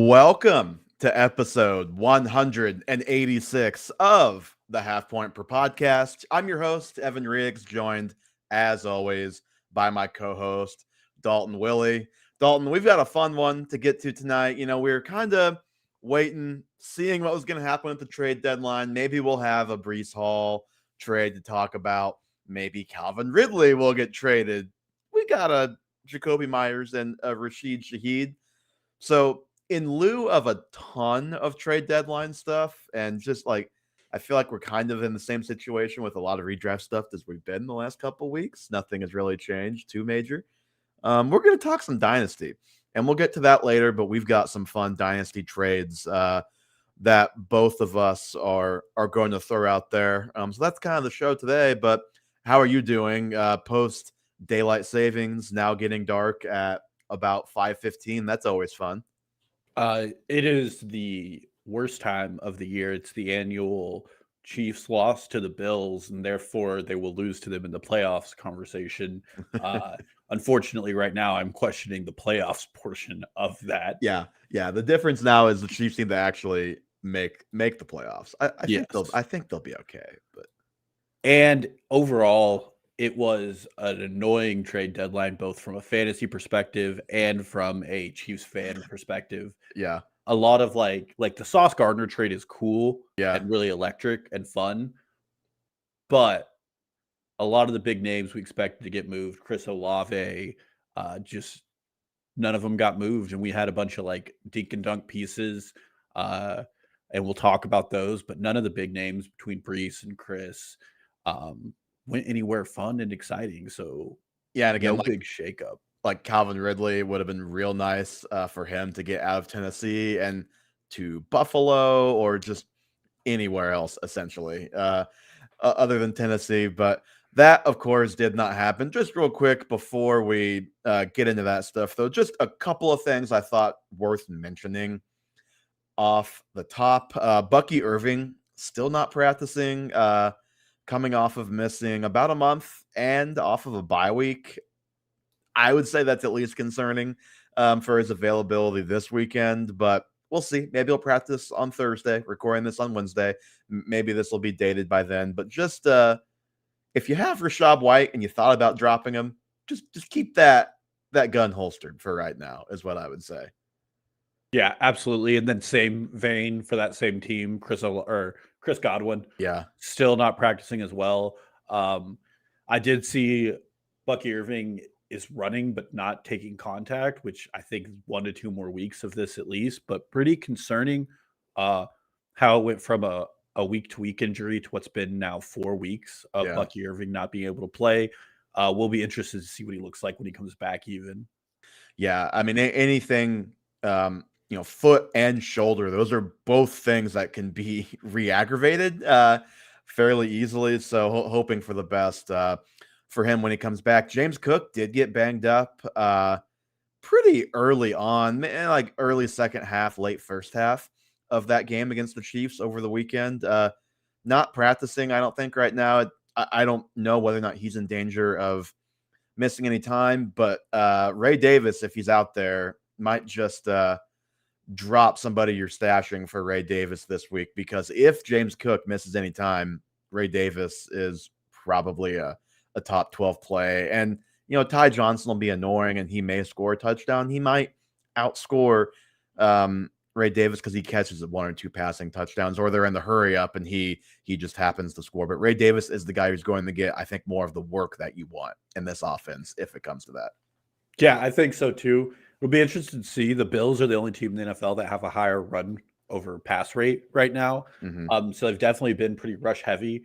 Welcome to episode 186 of the Half Point Per Podcast. I'm your host, Evan Riggs, joined as always by my co-host, Dalton Willie. Dalton, we've got a fun one to get to tonight. We were kind of waiting, seeing what was going to happen at the trade deadline. Maybe we'll have a Breece Hall trade to talk about. Maybe Calvin Ridley will get traded. We got a Jacoby Myers and a Rashid Shaheed. So in lieu of a ton of trade deadline stuff and just like I feel like we're kind of in the same situation with a lot of redraft stuff as we've been the last couple of weeks. Nothing has really changed too major. We're going to talk some Dynasty, and we'll get to that later, but we've got some fun Dynasty trades that both of us are going to throw out there. So that's kind of the show today, but how are you doing post daylight savings, now getting dark at about 5:15? That's always fun. It is the worst time of the year. It's the annual Chiefs loss to the Bills, and therefore they will lose to them in the playoffs conversation. Unfortunately, right now I'm questioning the playoffs portion of that. Yeah. The difference now is the Chiefs need to actually make the playoffs. I think they'll be okay. And overall, it was an annoying trade deadline, both from a fantasy perspective and from a Chiefs fan perspective. Yeah. A lot of like the Sauce Gardner trade is cool and really electric and fun. But a lot of the big names we expected to get moved, Chris Olave, just none of them got moved. And we had a bunch of like dink and dunk pieces. And we'll talk about those, but none of the big names between Breece and Chris went anywhere fun and exciting. So yeah, and again, no big shakeup. Like Calvin Ridley would have been real nice for him to get out of Tennessee and to Buffalo or just anywhere else, essentially, other than Tennessee. But that, of course, did not happen. Just real quick before we get into that stuff, though, just a couple of things I thought worth mentioning off the top. Bucky Irving still not practicing, coming off of missing about a month and off of a bye week. I would say that's at least concerning for his availability this weekend, but we'll see. Maybe he'll practice on Thursday, recording this on Wednesday. Maybe this will be dated by then, but just if you have Rachaad White and you thought about dropping him, just keep that gun holstered for right now is what I would say. Yeah, absolutely. And then same vein for that same team, Chris Godwin. Yeah. Still not practicing as well. I did see Bucky Irving is running but not taking contact, which I think 1 to 2 more weeks of this at least, but pretty concerning how it went from a week-to-week injury to what's been now 4 weeks of Bucky Irving not being able to play. We'll be interested to see what he looks like when he comes back even. Yeah, I mean, anything, foot and shoulder, those are both things that can be re-aggravated fairly easily, so hoping for the best for him when he comes back. James Cook did get banged up pretty early on, like early second half, late first half of that game against the Chiefs over the weekend. Not practicing, I don't think, right now. I don't know whether or not he's in danger of missing any time, but Ray Davis, if he's out there, might just drop somebody you're stashing for Ray Davis this week, because if James Cook misses any time, Ray Davis is probably a top 12 play. And, Ty Johnson will be annoying and he may score a touchdown. He might outscore Ray Davis because he catches 1 or 2 passing touchdowns, or they're in the hurry up and he just happens to score. But Ray Davis is the guy who's going to get, I think, more of the work that you want in this offense if it comes to that. Yeah, I think so too. It'll be interesting to see. The Bills are the only team in the NFL that have a higher run over pass rate right now. Mm-hmm. So they've definitely been pretty rush heavy.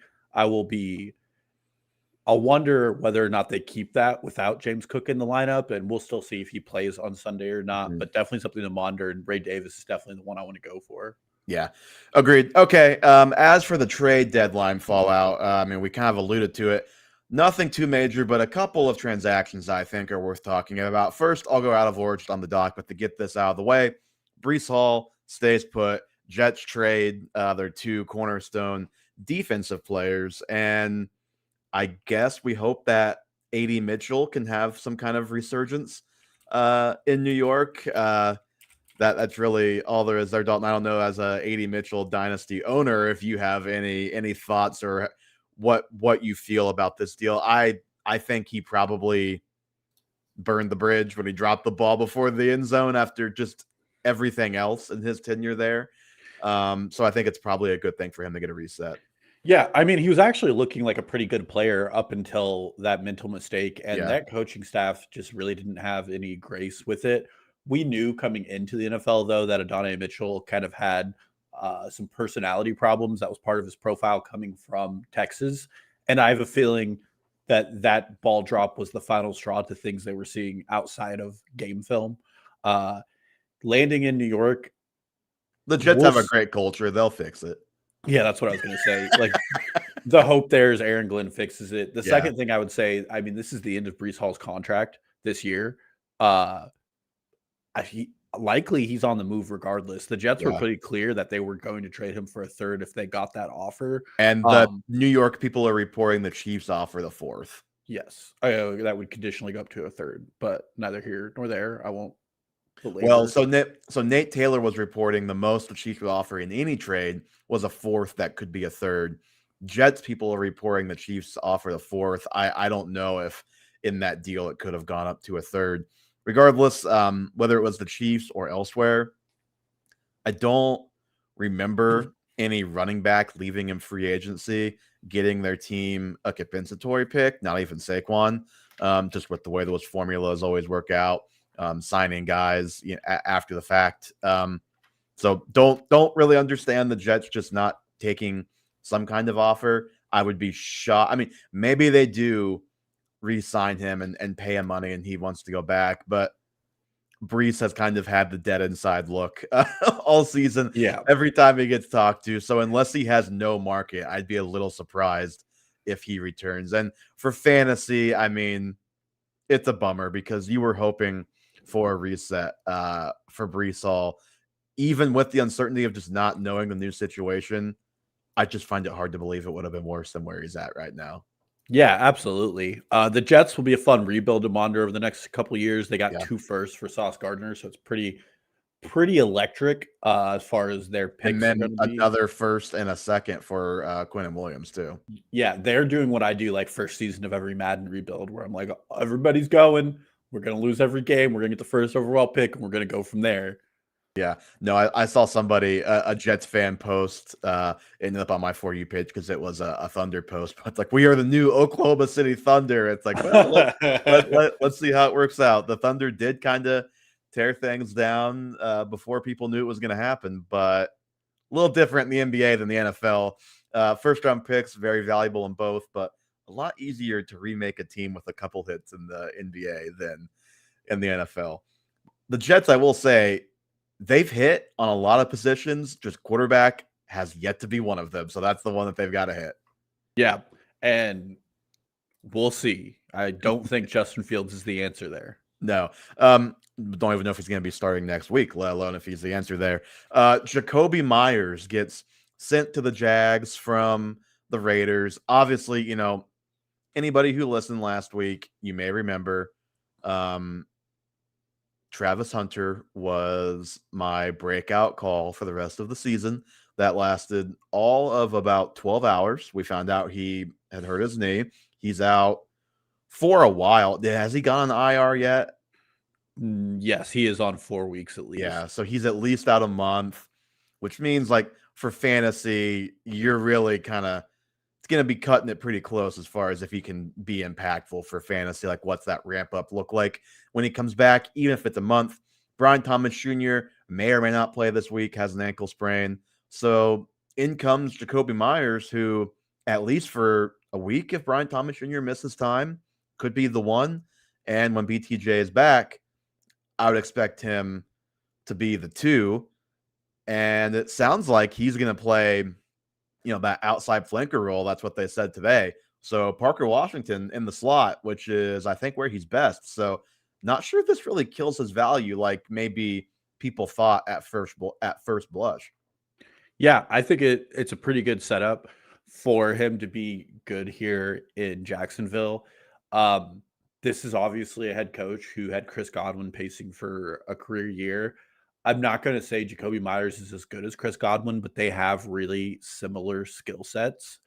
I'll wonder whether or not they keep that without James Cook in the lineup, and we'll still see if he plays on Sunday or not, Mm-hmm. but definitely something to monitor, and Ray Davis is definitely the one I want to go for. Yeah, agreed. Okay, as for the trade deadline fallout, we kind of alluded to it. Nothing too major, but a couple of transactions I think are worth talking about. First, I'll go out of order on the dock, but to get this out of the way, Breece Hall stays put. Jets trade their 2 cornerstone defensive players, and I guess we hope that A.D. Mitchell can have some kind of resurgence in New York. That's really all there is there, Dalton. I don't know, as a AD Mitchell Dynasty owner, if you have any thoughts or what you feel about this deal. I think he probably burned the bridge when he dropped the ball before the end zone after just everything else in his tenure there. So I think it's probably a good thing for him to get a reset. Yeah, I mean, he was actually looking like a pretty good player up until that mental mistake, and that coaching staff just really didn't have any grace with it. We knew coming into the NFL, though, that Adonai Mitchell kind of had some personality problems. That was part of his profile coming from Texas. And I have a feeling that that ball drop was the final straw to things they were seeing outside of game film. Landing in New York. The Jets have a great culture. They'll fix it. Yeah, that's what I was going to say. Like, the hope there is Aaron Glenn fixes it. The second thing I would say, I mean, this is the end of Breece Hall's contract this year. He's on the move regardless. The Jets were pretty clear that they were going to trade him for a third if they got that offer. And the New York people are reporting the Chiefs offer the fourth. Yes. That would conditionally go up to a third, but neither here nor there. I won't belabor. Well, so Nate Taylor was reporting the most the Chiefs would offer in any trade was a fourth that could be a third. Jets people are reporting the Chiefs offer the fourth. I don't know if in that deal it could have gone up to a third. Regardless, whether it was the Chiefs or elsewhere, I don't remember any running back leaving in free agency getting their team a compensatory pick, not even Saquon, just with the way those formulas always work out, signing guys after the fact. So don't really understand the Jets just not taking some kind of offer. I would be shocked. I mean, maybe they do re-sign him and pay him money and he wants to go back, but Breece has kind of had the dead inside look all season. Yeah. Every time he gets talked to. So unless he has no market, I'd be a little surprised if he returns. And for fantasy, I mean, it's a bummer because you were hoping for a reset for Breece Hall. Even with the uncertainty of just not knowing the new situation, I just find it hard to believe it would have been worse than where he's at right now. Yeah, absolutely. The Jets will be a fun rebuild to monitor over the next couple of years. They got 2 firsts for Sauce Gardner, so it's pretty electric as far as their picks. And then another first and a second for Quinnen Williams too. Yeah, they're doing what I do like first season of every Madden rebuild, where I'm like, everybody's going. We're going to lose every game. We're going to get the first overall pick, and we're going to go from there. Yeah, no, I saw somebody, a Jets fan post, ended up on my For You page because it was a Thunder post. But it's like, we are the new Oklahoma City Thunder. It's like, well, let's see how it works out. The Thunder did kind of tear things down before people knew it was going to happen, but a little different in the NBA than the NFL. First round picks, very valuable in both, but a lot easier to remake a team with a couple hits in the NBA than in the NFL. The Jets, I will say, they've hit on a lot of positions. Just quarterback has yet to be one of them. So that's the one that they've got to hit. Yeah. And we'll see. I don't think Justin Fields is the answer there. No. Don't even know if he's going to be starting next week, let alone if he's the answer there. Jacoby Myers gets sent to the Jags from the Raiders. Obviously, anybody who listened last week, you may remember, Travis Hunter was my breakout call for the rest of the season. That lasted all of about 12 hours. We found out he had hurt his knee. He's out for a while. Has he gone on IR yet? Yes, he is on 4 weeks at least. Yeah, so he's at least out a month, which means like for fantasy, you're really kind of, it's going to be cutting it pretty close as far as if he can be impactful for fantasy. Like, what's that ramp up look like when he comes back, even if it's a month? Brian Thomas Jr. may or may not play this week, has an ankle sprain. So in comes Jacoby Myers, who at least for a week, if Brian Thomas Jr. misses time, could be the one. And when BTJ is back, I would expect him to be the 2. And it sounds like he's going to play that outside flanker role. That's what they said today. So Parker Washington in the slot, which is, I think, where he's best. So not sure if this really kills his value like maybe people thought at first blush. Yeah, I think it's a pretty good setup for him to be good here in Jacksonville. This is obviously a head coach who had Chris Godwin pacing for a career year. I'm not going to say Jacoby Myers is as good as Chris Godwin, but they have really similar skill sets.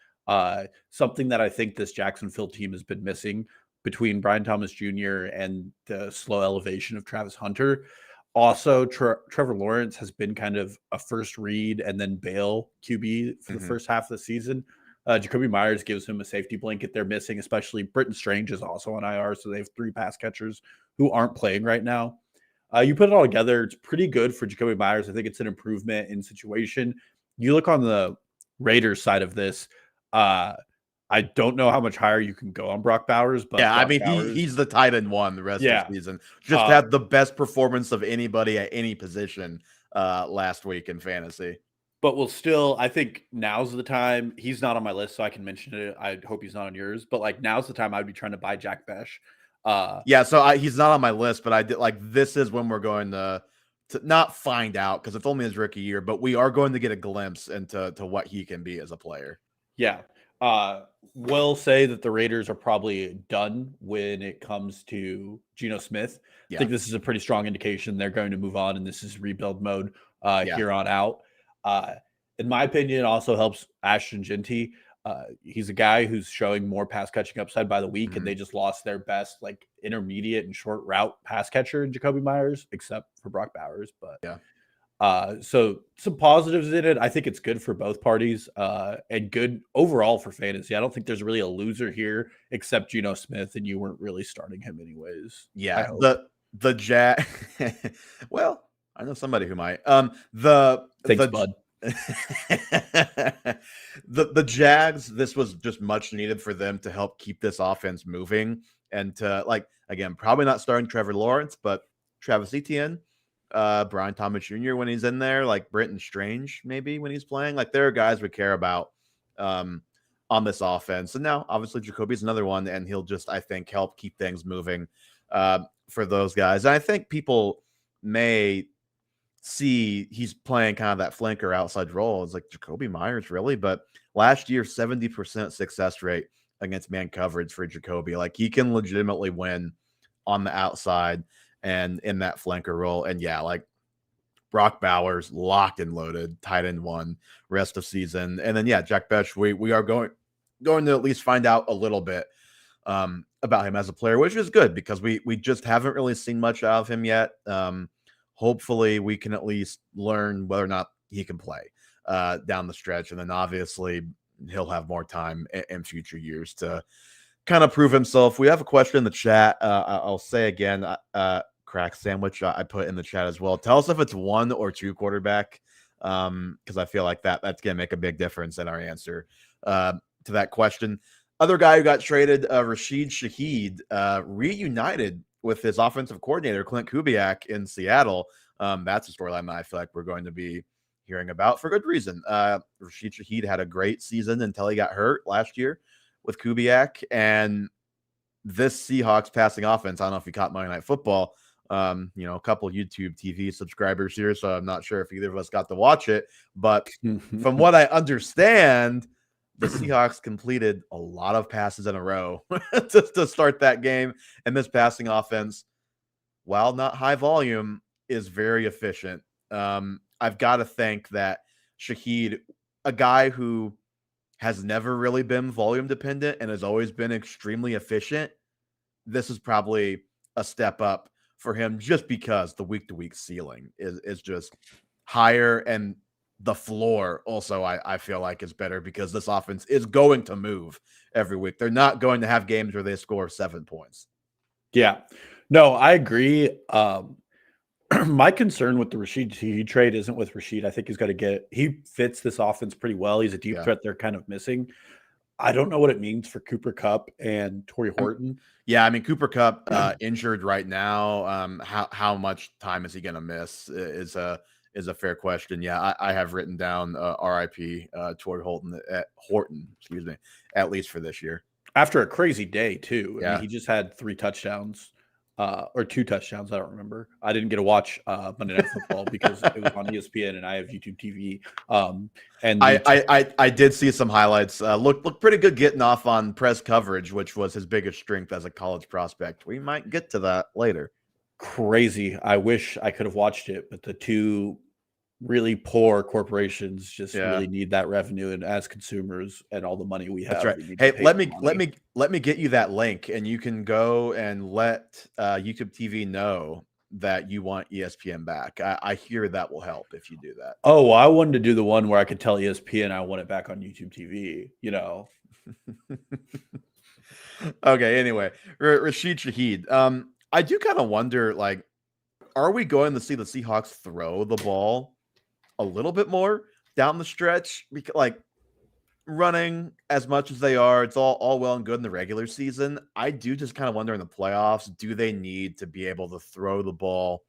Something that I think this Jacksonville team has been missing between Brian Thomas Jr. and the slow elevation of Travis Hunter. Also, Trevor Lawrence has been kind of a first read and then bail QB for the first half of the season. Jacoby Myers gives him a safety blanket they're missing, especially Britton Strange is also on IR, so they have 3 pass catchers who aren't playing right now. You put it all together, it's pretty good for Jacoby Myers. I think it's an improvement in situation. You look on the Raiders side of this, I don't know how much higher you can go on Brock Bowers, but yeah, Brock Bowers, he's the tight end one the rest of the season. Just had the best performance of anybody at any position last week in fantasy. But we'll still, I think now's the time. He's not on my list, so I can mention it. I hope he's not on yours. But like now's the time I'd be trying to buy Jack Besh. He's not on my list, but I did like this is when we're going to not find out because it's only his rookie year, but we are going to get a glimpse into what he can be as a player. Yeah. We'll say that the Raiders are probably done when it comes to Geno Smith. I think this is a pretty strong indication they're going to move on, and this is rebuild mode here on out. In my opinion, it also helps Ashton Genty. He's a guy who's showing more pass catching upside by the week, and they just lost their best like intermediate and short route pass catcher in Jacoby Myers, except for Brock Bowers. But so some positives in it. I think it's good for both parties and good overall for fantasy. I don't think there's really a loser here except Geno Smith, and you weren't really starting him anyways. Yeah, the Jag. Well, I know somebody who might. Thanks, bud. The Jags, this was just much needed for them to help keep this offense moving and to like again, probably not starting Trevor Lawrence, but Travis Etienne, Brian Thomas Jr. when he's in there, like Britton Strange maybe when he's playing. Like there are guys we care about on this offense. And now obviously Jacoby's another one, and he'll just I think help keep things moving for those guys. And I think people may see he's playing kind of that flanker outside role. It's like Jacoby Myers, really? But last year, 70% success rate against man coverage for Jacoby. Like he can legitimately win on the outside and in that flanker role. And yeah, like Brock Bowers locked and loaded, tight end one rest of season. And then Jack Besh, we are going to at least find out a little bit about him as a player, which is good because we just haven't really seen much out of him yet. Hopefully we can at least learn whether or not he can play down the stretch. And then obviously he'll have more time in future years to kind of prove himself. We have a question in the chat. I'll say again, crack sandwich I put in the chat as well. Tell us if it's 1 or 2 quarterback because I feel like that's going to make a big difference in our answer to that question. Other guy who got traded, Rashid Shaheed, reunited with his offensive coordinator, Clint Kubiak in Seattle. That's a storyline that I feel like we're going to be hearing about for good reason. Rashid Shaheed had a great season until he got hurt last year with Kubiak. And this Seahawks passing offense, I don't know if you caught Monday Night Football, a couple YouTube TV subscribers here, so I'm not sure if either of us got to watch it. But from what I understand, the Seahawks completed a lot of passes in a row to start that game. And this passing offense, while not high volume, is very efficient. I've got to think that Shaheed, a guy who has never really been volume dependent and has always been extremely efficient, this is probably a step up for him just because the week-to-week ceiling is just higher, and the floor also I feel like is better because this offense is going to move every week. They're not going to have games where they score 7 points. Yeah, no, I agree. My concern with the Rashid Shaheed trade isn't with Rashid. I think he fits this offense pretty well. He's a deep threat they're kind of missing. I don't know what it means for Cooper Kupp and Tory Horton. Yeah, I mean, Cooper Kupp injured right now. How much time is he going to miss is a fair question. Yeah, I have written down RIP Tory Horton, at least for this year. After a crazy day, too. I mean, he just had 3 touchdowns. Or 2 touchdowns. I don't remember. I didn't get to watch Monday Night Football because it was on ESPN and I have YouTube TV. And I did see some highlights. Looked pretty good getting off on press coverage, which was his biggest strength as a college prospect. We might get to that later. crazy. I wish I could have watched it, but the two really poor corporations just really need that revenue, and as consumers and all the money we have, that's right. we need Hey, to pay let me get you that link, and you can go and let YouTube TV know that you want ESPN back. I hear that will help if you do that. Oh, well, I wanted to do the one where I could tell ESPN I want it back on YouTube TV, you know. Okay, anyway, Rashid Shaheed. I do kind of wonder, like, are we going to see the Seahawks throw the ball a little bit more down the stretch? Because, like, running as much as they are, it's all well and good in the regular season. I do just kind of wonder in the playoffs, do they need to be able to throw the ball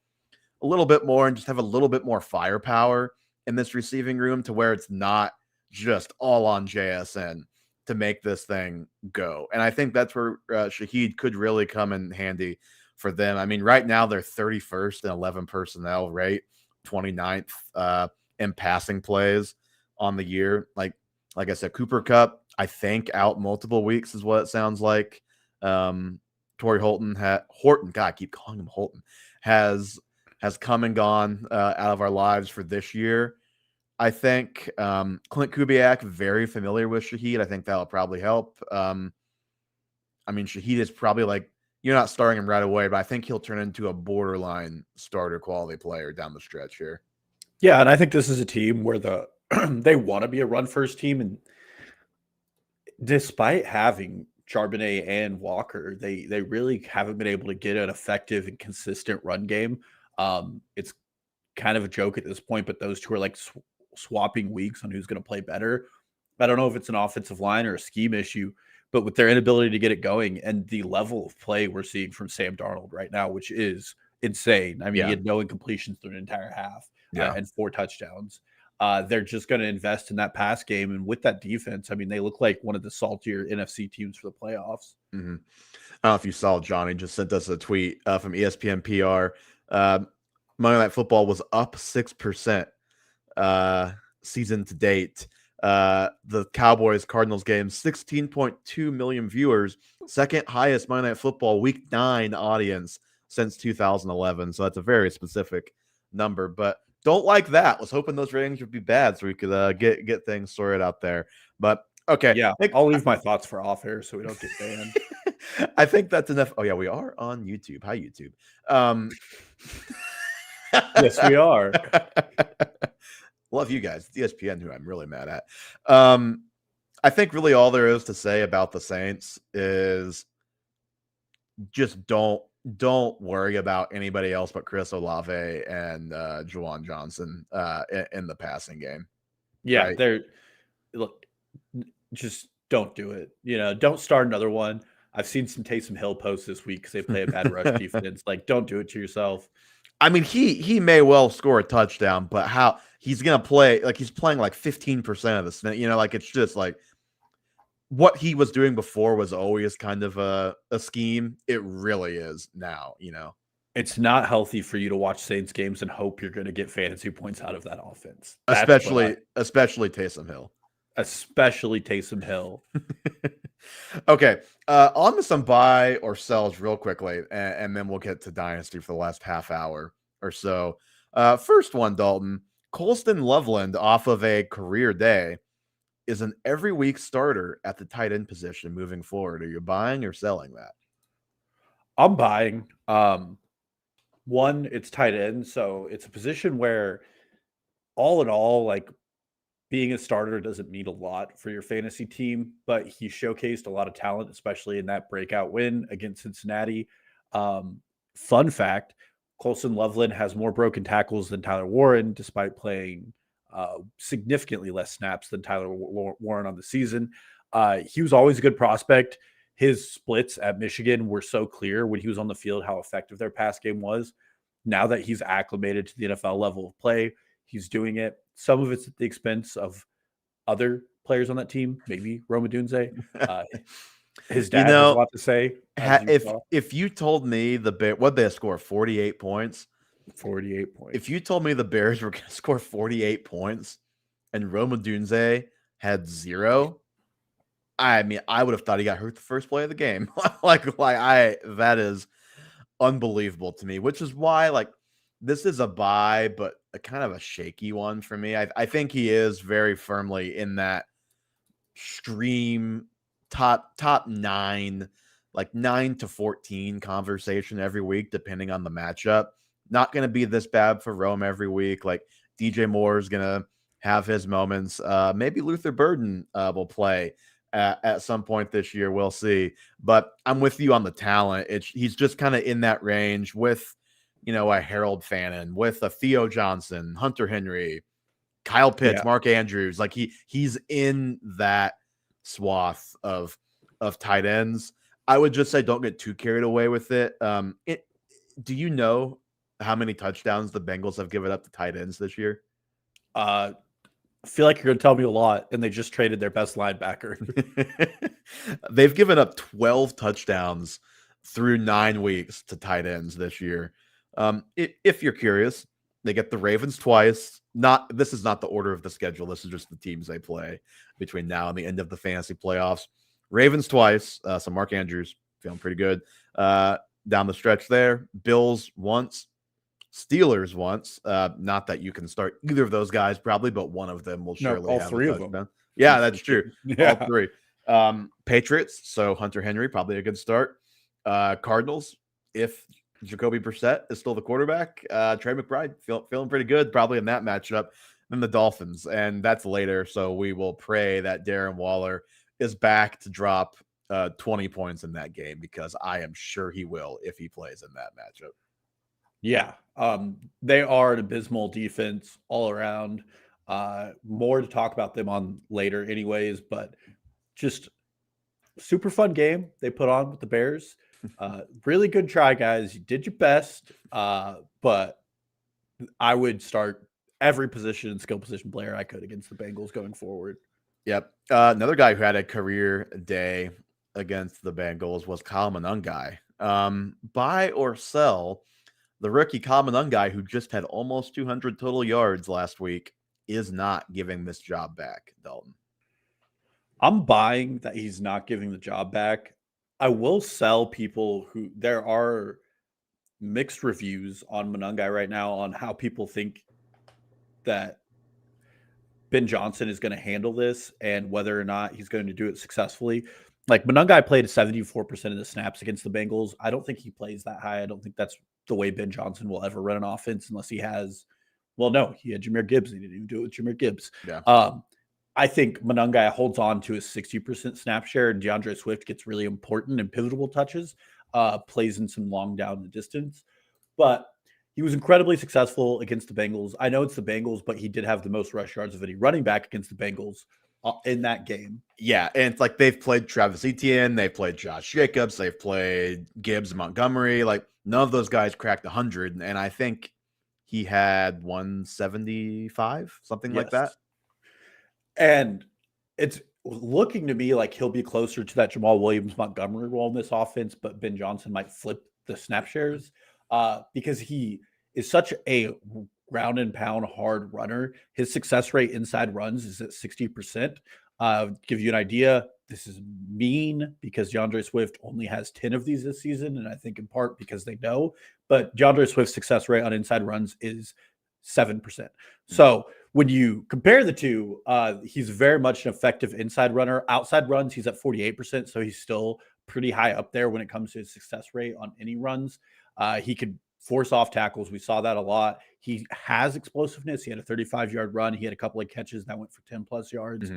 a little bit more and just have a little bit more firepower in this receiving room to where it's not just all on JSN to make this thing go? And I think that's where Shaheed could really come in handy for them. I mean, right now they're 31st in 11 personnel rate, 29th in passing plays on the year. Like I said, Cooper Kupp, I think, out multiple weeks is what it sounds like. Tory Horton, God, I keep calling him Horton, has come and gone out of our lives for this year. I think Clint Kubiak, very familiar with Shaheed. I think that'll probably help. I mean, Shaheed is probably like, you're not starting him right away, but I think he'll turn into a borderline starter quality player down the stretch here. Yeah, and I think this is a team where they want to be a run-first team, and despite having Charbonnet and Walker, they really haven't been able to get an effective and consistent run game. It's kind of a joke at this point, but those two are like swapping weeks on who's going to play better. I don't know if it's an offensive line or a scheme issue, but with their inability to get it going and the level of play we're seeing from Sam Darnold right now, which is insane. I mean, he had no incompletions through an entire half and 4 touchdowns. They're just going to invest in that pass game. And with that defense, I mean, they look like one of the saltier NFC teams for the playoffs. Mm-hmm. I don't know if you saw, Johnny just sent us a tweet from ESPN PR. Monday Night Football was up 6% season to date. The Cowboys-Cardinals game, 16.2 million viewers, second highest Monday Night Football Week 9 audience since 2011. So that's a very specific number, but don't like that. Was hoping those ratings would be bad so we could get things sorted out there. But okay, yeah, I'll leave my thoughts for off air so we don't get banned. I think that's enough. Oh yeah, we are on YouTube. Hi YouTube. Yes, we are. Love you guys. It's ESPN who I'm really mad at. I think really all there is to say about the Saints is just don't worry about anybody else but Chris Olave and Juwan Johnson in the passing game. Yeah, right? Just don't do it. You know, don't start another one. I've seen some Taysom Hill posts this week because they play a bad rush defense. Like, don't do it to yourself. I mean, he may well score a touchdown, but how he's gonna play, like he's playing like 15% of the snap. You know, like it's just like what he was doing before was always kind of a scheme. It really is now, you know. It's not healthy for you to watch Saints games and hope you're going to get fantasy points out of that offense. Especially Taysom Hill. Especially Taysom Hill. Okay. On to some buy or sells real quickly, and then we'll get to Dynasty for the last half hour or so. First one, Dalton. Colston Loveland off of a career day is an every week starter at the tight end position moving forward. Are you buying or selling that? I'm buying. One, it's tight end, so it's a position where all in all, like being a starter doesn't mean a lot for your fantasy team, but he showcased a lot of talent, especially in that breakout win against Cincinnati. Fun fact, Colston Loveland has more broken tackles than Tyler Warren, despite playing significantly less snaps than Tyler Warren on the season. He was always a good prospect. His splits at Michigan were so clear when he was on the field how effective their pass game was. Now that he's acclimated to the NFL level of play, he's doing it. Some of it's at the expense of other players on that team, maybe Rome Odunze. His dad has a lot to say. If you told me the Bears, what they score 48 points? 48 points. If you told me the Bears were going to score 48 points and Rome Odunze had 0, I mean, I would have thought he got hurt the first play of the game. that is unbelievable to me, which is why like this is a buy, but a kind of a shaky one for me. I think he is very firmly in that stream top 9, like 9 to 14 conversation every week, depending on the matchup. Not going to be this bad for Rome every week. Like DJ Moore is going to have his moments. Maybe Luther Burden will play at some point this year. We'll see. But I'm with you on the talent. He's just kind of in that range with, a Harold Fannin, with a Theo Johnson, Hunter Henry, Kyle Pitts, Mark Andrews. Like he's in that swath of tight ends. I would just say don't get too carried away with it. Do you know how many touchdowns the Bengals have given up to tight ends this year? I feel like you're going to tell me a lot, and they just traded their best linebacker. They've given up 12 touchdowns through 9 weeks to tight ends this year. If you're curious, they get the Ravens twice. This is not the order of the schedule. This is just the teams they play between now and the end of the fantasy playoffs. Ravens twice. So Mark Andrews feeling pretty good down the stretch there. Bills once. Steelers once. Not that you can start either of those guys probably, but one of them will surely all have three a of them. touchdown. Yeah, that's true. Yeah. All three. Patriots. So Hunter Henry, probably a good start. Cardinals, if Jacoby Brissett is still the quarterback. Trey McBride feeling pretty good, probably in that matchup. Then the Dolphins, and that's later. So we will pray that Darren Waller is back to drop 20 points in that game, because I am sure he will if he plays in that matchup. Yeah, they are an abysmal defense all around. More to talk about them on later anyways, but just super fun game they put on with the Bears. Really good try, guys. You did your best, but I would start every position, skill position player I could against the Bengals going forward. Yep. Another guy who had a career day against the Bengals was Kyle Monangai. Buy or sell, the rookie Kyle Monangai, who just had almost 200 total yards last week, is not giving this job back, Dalton. I'm buying that he's not giving the job back. I will sell people who there are mixed reviews on Monangai right now on how people think that Ben Johnson is going to handle this and whether or not he's going to do it successfully. Like Monangai played 74% of the snaps against the Bengals. I don't think he plays that high. I don't think that's the way Ben Johnson will ever run an offense unless he has, well, no, he had Jahmyr Gibbs. He didn't even do it with Jahmyr Gibbs. Yeah. I think Monangai holds on to his 60% snap share, and DeAndre Swift gets really important and pivotal touches, plays in some long down the distance. But he was incredibly successful against the Bengals. I know it's the Bengals, but he did have the most rush yards of any running back against the Bengals in that game. Yeah, and it's like they've played Travis Etienne, they've played Josh Jacobs, they've played Gibbs, Montgomery. Like none of those guys cracked 100, and I think he had 175, something like that. And it's looking to me like he'll be closer to that Jamal Williams Montgomery role in this offense, but Ben Johnson might flip the snap shares because he is such a ground and pound hard runner. His success rate inside runs is at 60%. Give you an idea, this is mean because DeAndre Swift only has 10 of these this season, and I think in part because they know, but DeAndre Swift's success rate on inside runs is 7%. So when you compare the two, he's very much an effective inside runner. Outside runs, he's at 48%, so he's still pretty high up there when it comes to his success rate on any runs. He could force off tackles. We saw that a lot. He has explosiveness. He had a 35-yard run. He had a couple of catches that went for 10-plus yards.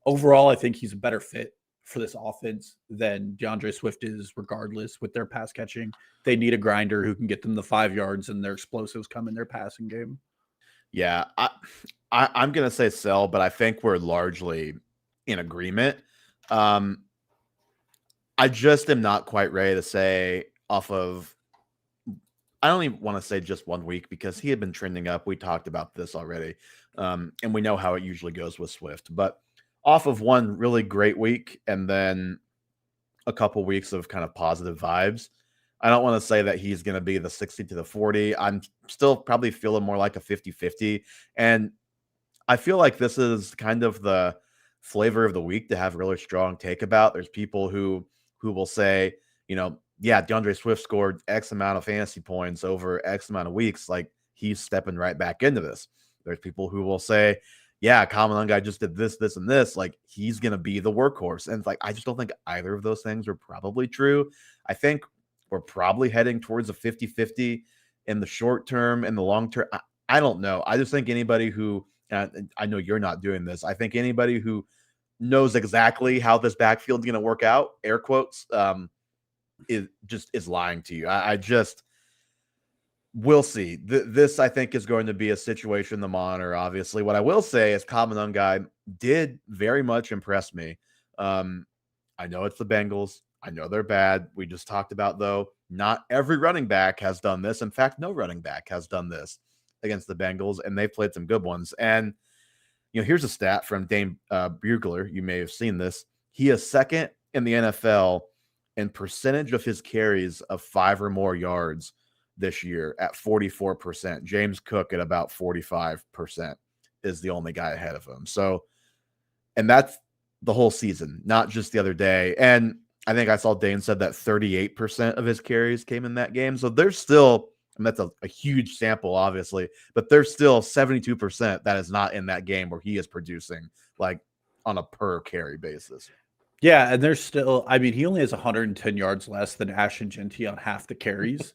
Overall, I think he's a better fit for this offense than DeAndre Swift is, regardless, with their pass catching. They need a grinder who can get them the 5 yards, and their explosives come in their passing game. Yeah, I'm going to say sell, but I think we're largely in agreement. I just am not quite ready to say off of, I don't even want to say just 1 week because he had been trending up. We talked about this already, and we know how it usually goes with Swift. But off of one really great week and then a couple weeks of kind of positive vibes, I don't want to say that he's going to be the 60 to the 40. I'm still probably feeling more like a 50-50. And I feel like this is kind of the flavor of the week to have a really strong take about. There's people who will say, yeah, DeAndre Swift scored X amount of fantasy points over X amount of weeks. Like, he's stepping right back into this. There's people who will say, yeah, Monangai just did this, this, and this. Like, he's going to be the workhorse. And like, I just don't think either of those things are probably true. I think we're probably heading towards a 50-50 in the short term. In the long term, I don't know. I just think anybody who, I know you're not doing this, I think anybody who knows exactly how this backfield is going to work out, air quotes, is lying to you. I just, we'll see. This, I think, is going to be a situation to monitor, obviously. What I will say is Monangai did very much impress me. I know it's the Bengals. I know they're bad. We just talked about, though, not every running back has done this. In fact, no running back has done this against the Bengals, and they've played some good ones. And, here's a stat from Dane Bugler. You may have seen this. He is second in the NFL in percentage of his carries of 5 or more yards this year at 44%. James Cook at about 45% is the only guy ahead of him. So, and that's the whole season, not just the other day. And I think I saw Dane said that 38% of his carries came in that game. So there's still, and that's a huge sample, obviously, but there's still 72% that is not in that game where he is producing like on a per carry basis. Yeah, and there's still, I mean, he only has 110 yards less than Ashton Genty on half the carries.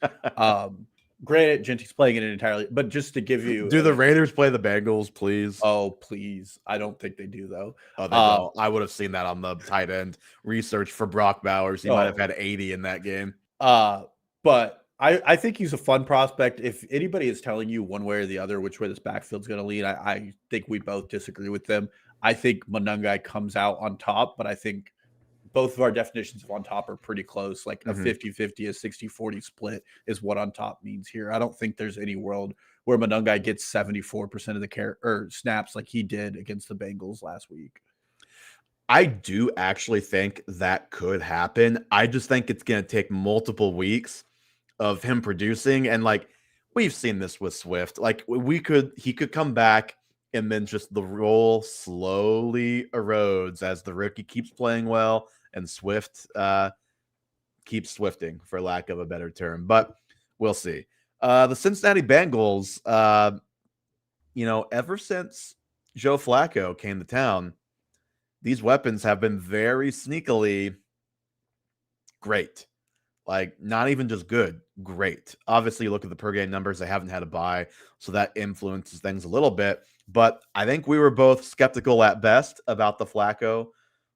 Granted, Genty's playing it entirely, but just to give you... Do the Raiders play the Bengals, please? Oh, please. I don't think they do, though. Oh, they don't. I would have seen that on the tight end research for Brock Bowers. He might have had 80 in that game. But I think he's a fun prospect. If anybody is telling you one way or the other which way this backfield's going to lead, I think we both disagree with them. I think Monangai comes out on top, but I think both of our definitions of on top are pretty close. Like a 50-50, a 60-40 split is what on top means here. I don't think there's any world where Monangai gets 74% of the snaps like he did against the Bengals last week. I do actually think that could happen. I just think it's going to take multiple weeks of him producing. And like, we've seen this with Swift. Like, he could come back and then just the role slowly erodes as the rookie keeps playing well and Swift keeps swifting, for lack of a better term. But we'll see. The Cincinnati Bengals, ever since Joe Flacco came to town, these weapons have been very sneakily great. Like, not even just good, great. Obviously, you look at the per game numbers, they haven't had a bye, so that influences things a little bit. But I think we were both skeptical at best about the Flacco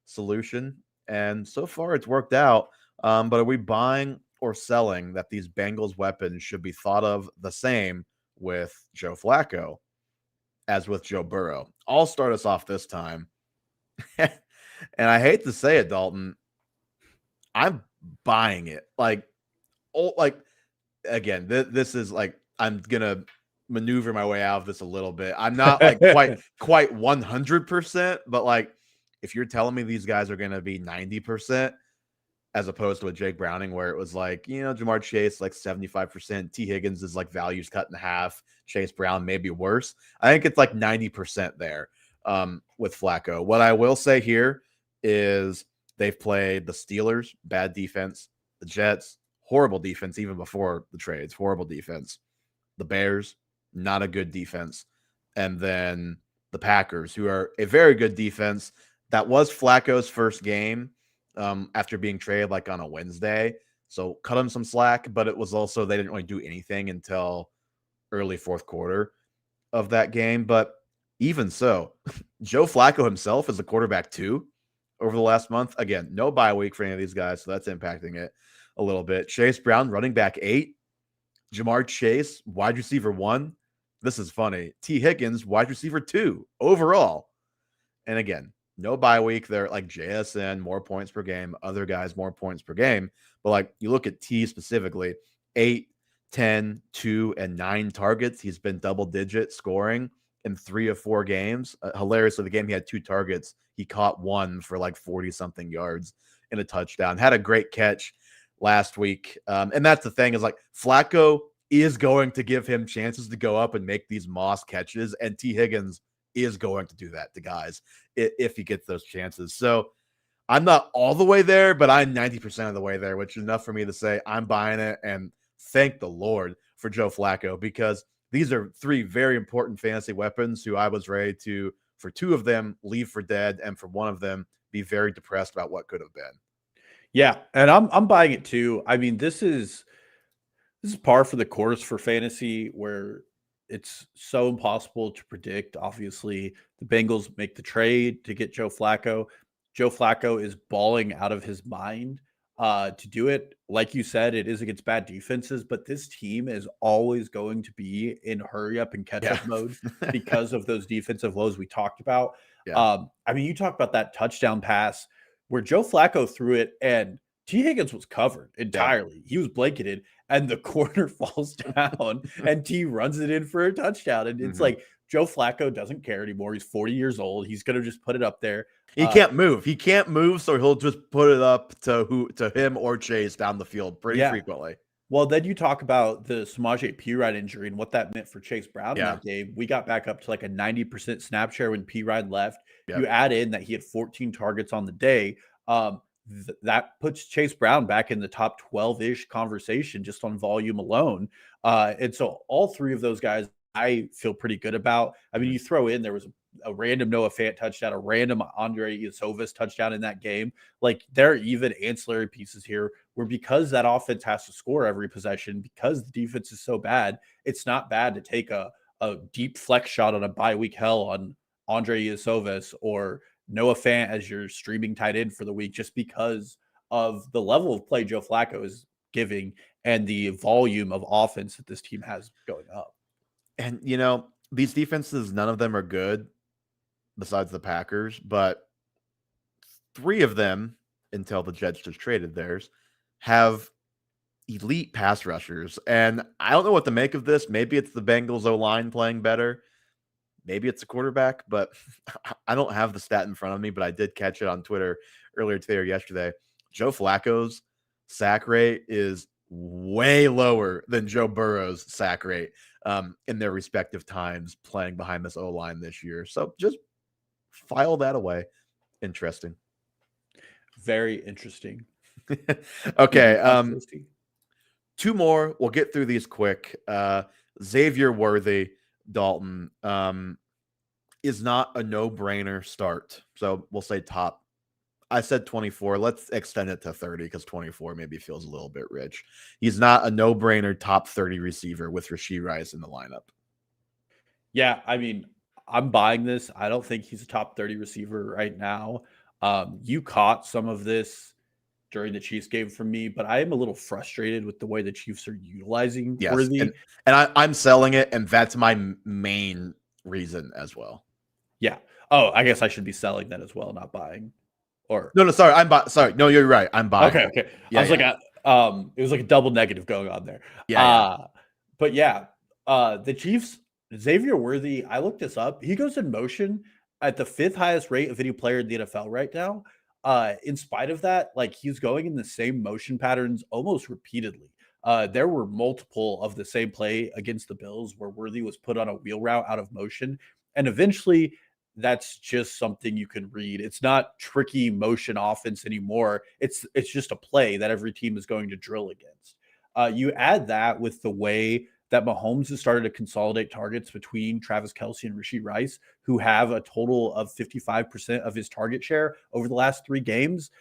solution, and so far it's worked out. But are we buying or selling that these Bengals weapons should be thought of the same with Joe Flacco as with Joe Burrow? I'll start us off this time. And I hate to say it, Dalton, I'm buying it. Again, this is like, I'm gonna maneuver my way out of this a little bit. I'm not like quite 100%, but like, if you're telling me these guys are gonna be 90%, as opposed to a Jake Browning where it was like, Jamar Chase like 75%, T Higgins is like values cut in half, Chase Brown maybe worse. I think it's like 90% there with Flacco. What I will say here is they've played the Steelers, bad defense, the Jets, horrible defense even before the trades, horrible defense, the Bears, not a good defense, and then the Packers, who are a very good defense. That was Flacco's first game after being traded like on a Wednesday, so cut him some slack, but it was also they didn't really do anything until early fourth quarter of that game. But even so, Joe Flacco himself is a quarterback too over the last month. Again, no bye week for any of these guys, so that's impacting it a little bit. Chase Brown, running back 8. Jamar Chase, wide receiver 1. This is funny. T Higgins, wide receiver 2 overall. And again, no bye week. They're like JSN, more points per game. Other guys, more points per game. But like, you look at T specifically, 8, 10, 2, and 9 targets. He's been double-digit scoring in 3 of 4 games. Hilariously, the game he had 2 targets, he caught 1 for like 40-something yards in a touchdown. Had a great catch last week. And that's the thing, is like, Flacco is going to give him chances to go up and make these Moss catches, and T Higgins is going to do that to guys if he gets those chances. So I'm not all the way there, but I'm 90% of the way there, which is enough for me to say I'm buying it. And thank the Lord for Joe Flacco, because these are three very important fantasy weapons who I was ready to, for two of them, leave for dead, and for one of them, be very depressed about what could have been. Yeah, and I'm buying it too. I mean, this is par for the course for fantasy, where it's so impossible to predict. Obviously, the Bengals make the trade to get Joe Flacco. Joe Flacco is balling out of his mind to do it. Like you said, it is against bad defenses, but this team is always going to be in hurry up and catch up mode because of those defensive woes we talked about. Yeah. I mean, you talked about that touchdown pass where Joe Flacco threw it and T. Higgins was covered entirely. Yeah. He was blanketed, and the corner falls down, and T runs it in for a touchdown. And it's like Joe Flacco doesn't care anymore. He's 40 years old. He's going to just put it up there. He can't move. He can't move, so he'll just put it up to him or Chase down the field pretty frequently. Well, then you talk about the Samaje Perine injury and what that meant for Chase Brown in that game. We got back up to like a 90% snap share when Perine left. Yep. You add in that he had 14 targets on the day. That puts Chase Brown back in the top 12-ish conversation just on volume alone. And so all three of those guys I feel pretty good about. I mean, you throw in, there was a random Noah Fant touchdown, a random Andre Iosivas touchdown in that game. Like, there are even ancillary pieces here where, because that offense has to score every possession, because the defense is so bad, it's not bad to take a deep flex shot on a bye week hell on Andre Iosivas or Noah Fant as your streaming tight end for the week, just because of the level of play Joe Flacco is giving and the volume of offense that this team has going up. And, you know, these defenses, none of them are good besides the Packers, but three of them, until the Jets just traded theirs, have elite pass rushers. And I don't know what to make of this. Maybe it's the Bengals O-line playing better. Maybe it's a quarterback, but I don't have the stat in front of me, but I did catch it on Twitter earlier today or yesterday. Joe Flacco's sack rate is way lower than Joe Burrow's sack rate in their respective times playing behind this O-line this year. So just file that away. Interesting. Very interesting. Okay. Two more. We'll get through these quick. Xavier Worthy, Dalton, is not a no-brainer start. So we'll say top. I said 24. Let's extend it to 30 because 24 maybe feels a little bit rich. He's not a no-brainer top 30 receiver with Rashee Rice in the lineup. Yeah, I mean, I'm buying this. I don't think he's a top 30 receiver right now. You caught some of this during the Chiefs game from me, but I am a little frustrated with the way the Chiefs are utilizing Worthy. And I'm selling it, and that's my main reason as well. Yeah. Oh, I guess I should be selling that as well, not buying. Or no, sorry, sorry. No, you're right. I'm buying. Okay. Yeah, I was like, it was like a double negative going on there. But yeah, the Chiefs, Xavier Worthy, I looked this up. He goes in motion at the 5th highest rate of any player in the NFL right now. In spite of that, like, he's going in the same motion patterns almost repeatedly. There were multiple of the same play against the Bills where Worthy was put on a wheel route out of motion. And eventually, that's just something you can read. It's not tricky motion offense anymore. It's just a play that every team is going to drill against. You add that with the way that Mahomes has started to consolidate targets between Travis Kelce and Rashee Rice, who have a total of 55% of his target share over the last 3 games.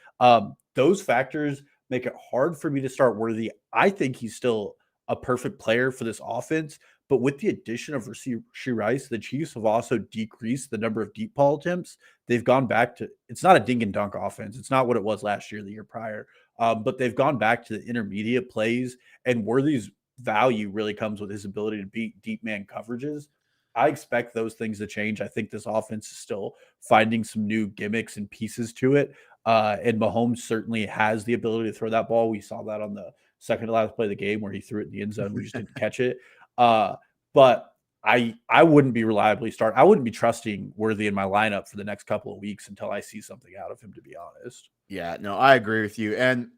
Those factors make it hard for me to start Worthy. I think he's still a perfect player for this offense, but with the addition of Rashee Rice, the Chiefs have also decreased the number of deep ball attempts. They've gone back to, it's not a dink and dunk offense. It's not what it was last year, the year prior, but they've gone back to the intermediate plays, and Worthy's value really comes with his ability to beat deep man coverages. I expect those things to change. I think this offense is still finding some new gimmicks and pieces to it. And Mahomes certainly has the ability to throw that ball. We saw that on the second to last play of the game where he threw it in the end zone. We just didn't catch it. But I wouldn't be reliably start. I wouldn't be trusting Worthy in my lineup for the next couple of weeks until I see something out of him, to be honest. Yeah, no, I agree with you. And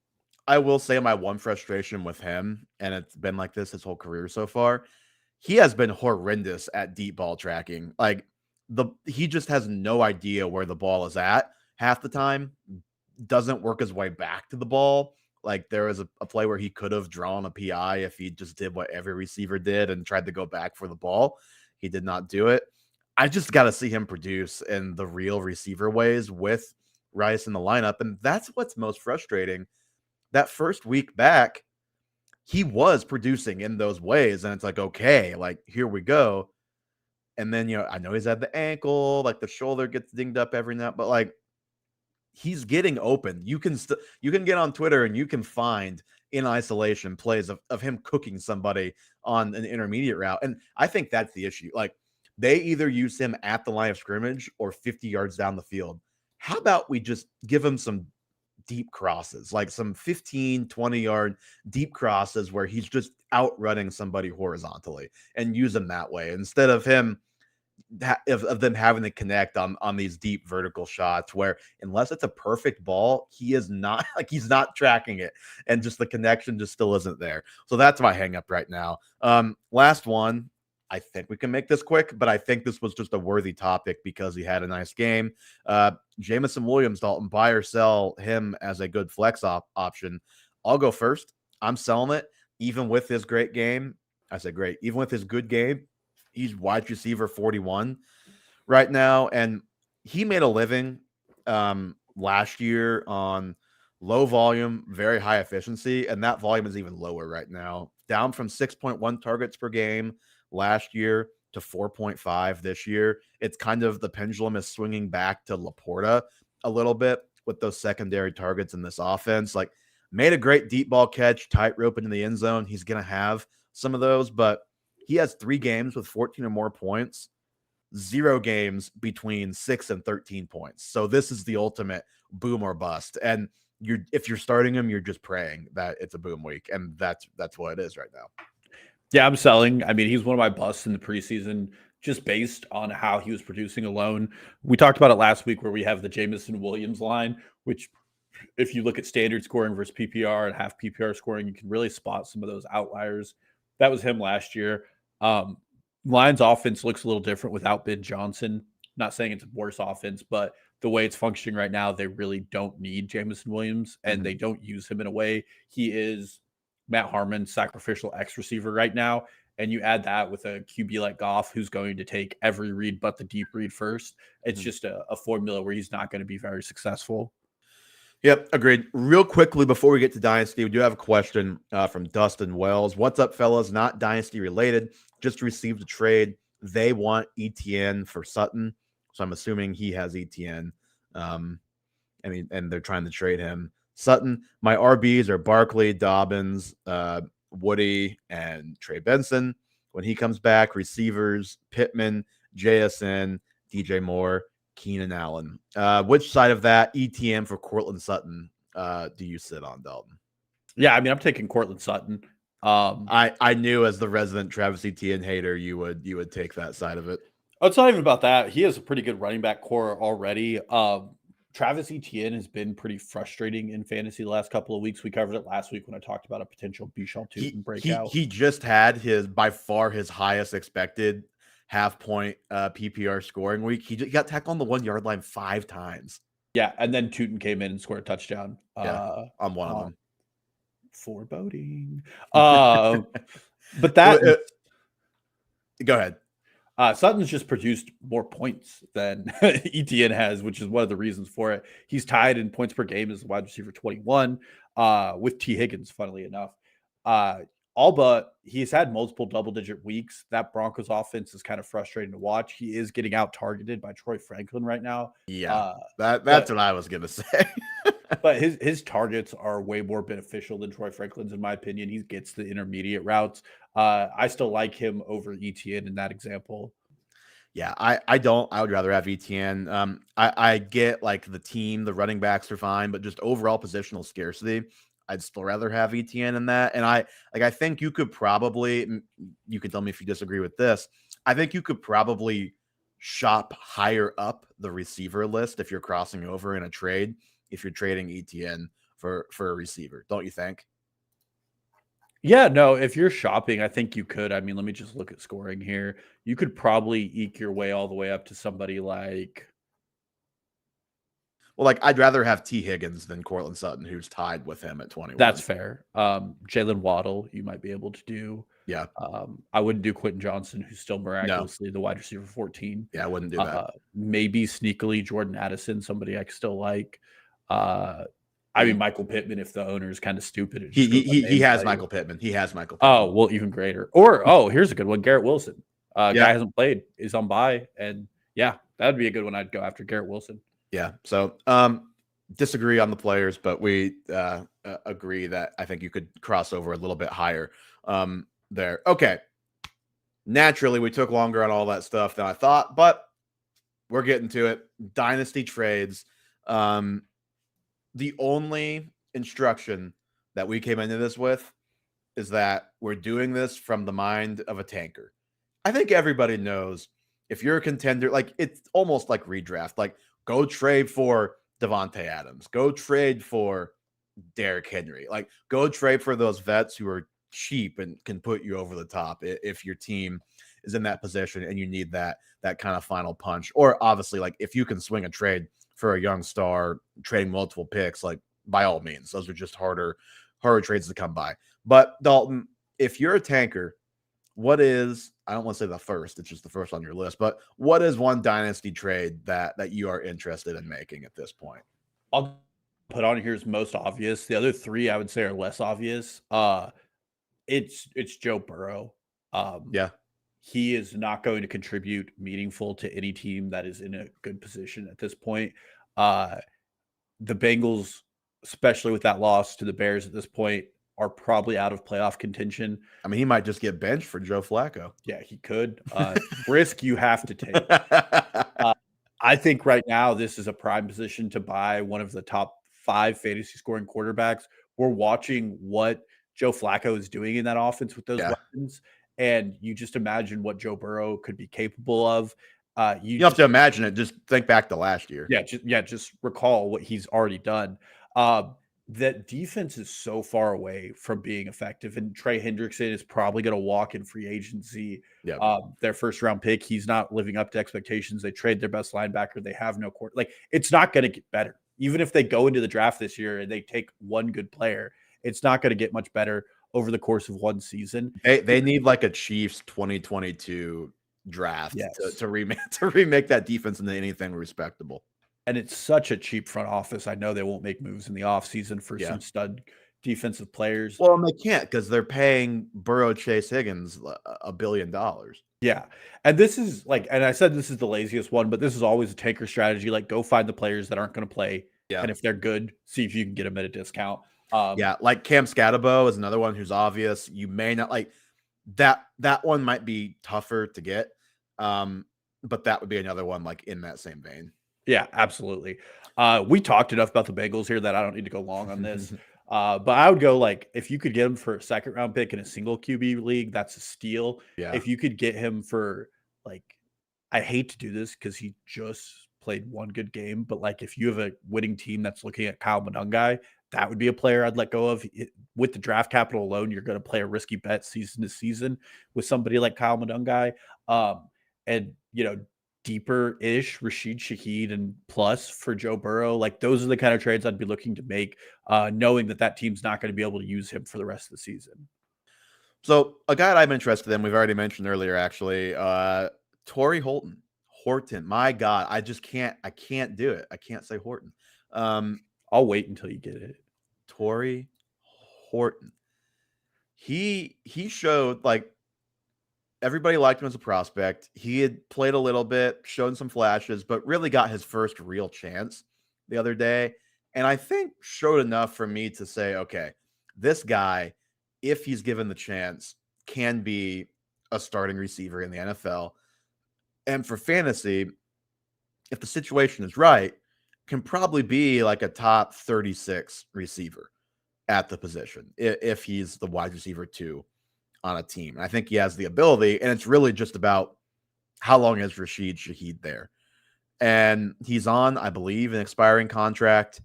I will say my one frustration with him, and it's been like this his whole career so far, he has been horrendous at deep ball tracking. Like, he just has no idea where the ball is at half the time. doesn't work his way back to the ball. Like there was a play where he could have drawn a PI if he just did what every receiver did and tried to go back for the ball. He did not do it. I just got to see him produce in the real receiver ways with Rice in the lineup. And that's what's most frustrating. That first week back, he was producing in those ways. And it's like, okay, like here we go. And then, I know he's had the ankle, like the shoulder gets dinged up every now, but like he's getting open. You can get on Twitter and you can find in isolation plays of him cooking somebody on an intermediate route. And I think that's the issue. Like they either use him at the line of scrimmage or 50 yards down the field. How about we just give him some deep crosses, like some 15, 20-yard deep crosses where he's just outrunning somebody horizontally and use him that way instead of him of them having to connect on these deep vertical shots where unless it's a perfect ball, he is not like he's not tracking it and just the connection just still isn't there. So that's my hang up right now. Last one. I think we can make this quick, but I think this was just a worthy topic because he had a nice game. Jameson Williams, Dalton, buy or sell him as a good flex option. I'll go first. I'm selling it. Even with his great game, I said great. Even with his good game, he's wide receiver 41 right now. And he made a living last year on low volume, very high efficiency. And that volume is even lower right now, down from 6.1 targets per game last year to 4.5 this year. It's kind of the pendulum is swinging back to Laporta a little bit with those secondary targets in this offense. Like made a great deep ball catch, tightrope into the end zone. He's going to have some of those, but he has 3 games with 14 or more points, 0 games between 6 and 13 points. So this is the ultimate boom or bust. And if you're starting him, you're just praying that it's a boom week. And that's what it is right now. Yeah, I'm selling. I mean, he's one of my busts in the preseason just based on how he was producing alone. We talked about it last week where we have the Jameson Williams line, which if you look at standard scoring versus PPR and half PPR scoring, you can really spot some of those outliers. That was him last year. Lions offense looks a little different without Ben Johnson. Not saying it's a worse offense, but the way it's functioning right now, they really don't need Jameson Williams, and they don't use him in a way. He is Matt Harmon's sacrificial X receiver right now. And you add that with a QB like Goff, who's going to take every read but the deep read first. It's just a formula where he's not going to be very successful. Yep, agreed. Real quickly before we get to Dynasty, we do have a question from Dustin Wells. What's up, fellas? Not Dynasty related. Just received a trade. They want ETN for Sutton. So I'm assuming he has ETN. And they're trying to trade him. Sutton, my RBs are Barkley, Dobbins, Woody, and Trey Benson. When he comes back, receivers, Pittman, JSN, DJ Moore, Keenan Allen. Which side of that, ETN for Cortland Sutton, do you sit on, Dalton? Yeah, I mean, I'm taking Cortland Sutton. I knew as the resident Travis Etienne hater, you would take that side of it. Oh, it's not even about that. He has a pretty good running back core already. Travis Etienne has been pretty frustrating in fantasy the last couple of weeks. We covered it last week when I talked about a potential Bichon Tootin breakout. He just had by far his highest expected half-point PPR scoring week. He got tackled on the 1 yard line 5 times. Yeah, and then Tootin came in and scored a touchdown. On one of them. Foreboding. But that go ahead. Sutton's just produced more points than ETN has, which is one of the reasons for it. He's tied in points per game as the wide receiver 21 with T. Higgins, funnily enough. All but he's had multiple double-digit weeks. That Broncos offense is kind of frustrating to watch. He is getting out-targeted by Troy Franklin right now. Yeah, that's what I was going to say. But his targets are way more beneficial than Troy Franklin's, in my opinion. He gets the intermediate routes. I still like him over ETN in that example. Yeah, I don't. I would rather have ETN. I get like the team, the running backs are fine, but just overall positional scarcity, I'd still rather have ETN in that. And I think you could probably, you can tell me if you disagree with this. I think you could probably shop higher up the receiver list if you're crossing over in a trade, if you're trading ETN for a receiver, don't you think? Yeah, no, if you're shopping, I think you could. I mean, let me just look at scoring here. You could probably eke your way all the way up to somebody like. Well, like I'd rather have T. Higgins than Cortland Sutton, who's tied with him at 21. That's fair. Jalen Waddle, you might be able to do. Yeah. I wouldn't do Quentin Johnson, who's still miraculously the wide receiver 14. Yeah, I wouldn't do that. Maybe sneakily Jordan Addison, somebody I still like. I mean, Michael Pittman, if the owner is kind of stupid. He has Michael Pittman. He has Michael Pittman. Oh, well, even greater. Or, here's a good one. Garrett Wilson. Guy hasn't played, is on bye. And yeah, that would be a good one. I'd go after Garrett Wilson. Yeah. So disagree on the players, but we agree that I think you could cross over a little bit higher there. Okay. Naturally, we took longer on all that stuff than I thought, but we're getting to it. Dynasty trades. The only instruction that we came into this with is that we're doing this from the mind of a tanker. I think everybody knows if you're a contender, like it's almost like redraft, like go trade for Devontae Adams, go trade for Derrick Henry, like go trade for those vets who are cheap and can put you over the top if your team is in that position and you need that kind of final punch. Or obviously, like if you can swing a trade for a young star, trading multiple picks, like by all means, those are just harder trades to come by. But Dalton, if you're a tanker, what is, I don't want to say the first, it's just the first on your list, but what is one dynasty trade that you are interested in making at this point? I'll put on here is most obvious. The other three I would say are less obvious. It's Joe Burrow. He is not going to contribute meaningful to any team that is in a good position at this point. The Bengals, especially with that loss to the Bears at this point, are probably out of playoff contention. I mean, he might just get benched for Joe Flacco. Yeah, he could. Risk you have to take. I think right now this is a prime position to buy one of the top 5 fantasy scoring quarterbacks. We're watching what Joe Flacco is doing in that offense with those weapons. And you just imagine what Joe Burrow could be capable of. You have to imagine it. Just think back to last year. Just recall what he's already done. That defense is so far away from being effective. And Trey Hendrickson is probably going to walk in free agency. Their first round pick, he's not living up to expectations. They trade their best linebacker. They have no court. Like, it's not going to get better. Even if they go into the draft this year and they take one good player, it's not going to get much better over the course of one season. They need like a Chiefs 2022 draft to remake that defense into anything respectable. And it's such a cheap front office. I know they won't make moves in the offseason for some stud defensive players. Well, and they can't because they're paying Burrow, Chase Higgins $1 billion. Yeah. And this is like, and I said this is the laziest one, but this is always a tanker strategy. Like, go find the players that aren't going to play. And if they're good, see if you can get them at a discount. Like Cam Scatabo is another one who's obvious. You may not like that one might be tougher to get. But that would be another one like in that same vein. Yeah, absolutely. We talked enough about the Bengals here that I don't need to go long on this. But I would go like, if you could get him for a second round pick in a single QB league, that's a steal. Yeah. If you could get him for like, I hate to do this because he just played one good game, but like if you have a winning team that's looking at Kyle Monangai, that would be a player I'd let go of. With the draft capital alone, you're going to play a risky bet season to season with somebody like Kyle Monangai. And, you know, deeper-ish Rashid Shaheed and plus for Joe Burrow. Like, those are the kind of trades I'd be looking to make, knowing that team's not going to be able to use him for the rest of the season. So a guy I'm interested in, we've already mentioned earlier, actually, Tory Horton. My God, I can't do it. I can't say Horton. I'll wait until you get it. Tory Horton. He showed, like, everybody liked him as a prospect. He had played a little bit, shown some flashes, but really got his first real chance the other day. And I think showed enough for me to say, okay, this guy, if he's given the chance, can be a starting receiver in the NFL. And for fantasy, if the situation is right, can probably be like a top 36 receiver at the position if he's the wide receiver 2 on a team. And I think he has the ability, and it's really just about how long is Rashid Shaheed there. And he's on, I believe, an expiring contract.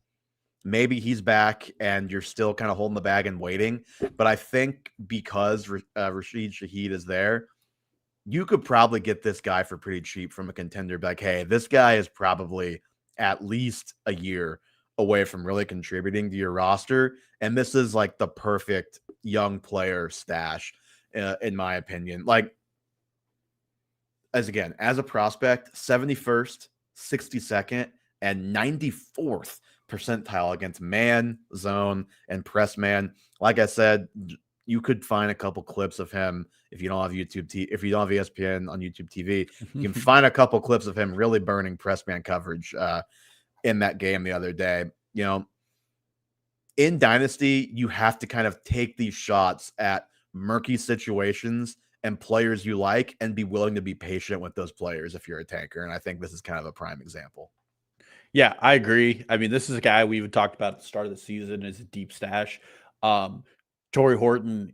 Maybe he's back and you're still kind of holding the bag and waiting. But I think because Rashid Shaheed is there, you could probably get this guy for pretty cheap from a contender. Be like, hey, this guy is probably at least a year away from really contributing to your roster. And this is like the perfect young player stash, in my opinion. Like, as a prospect, 71st, 62nd, and 94th percentile against man, zone, and press man. Like I said, you could find a couple clips of him if you don't have if you don't have ESPN on YouTube TV. You can find a couple clips of him really burning press man coverage in that game the other day. You know, in Dynasty, you have to kind of take these shots at murky situations and players you like and be willing to be patient with those players if you're a tanker. And I think this is kind of a prime example. Yeah, I agree. I mean, this is a guy we even talked about at the start of the season as a deep stash. Tory Horton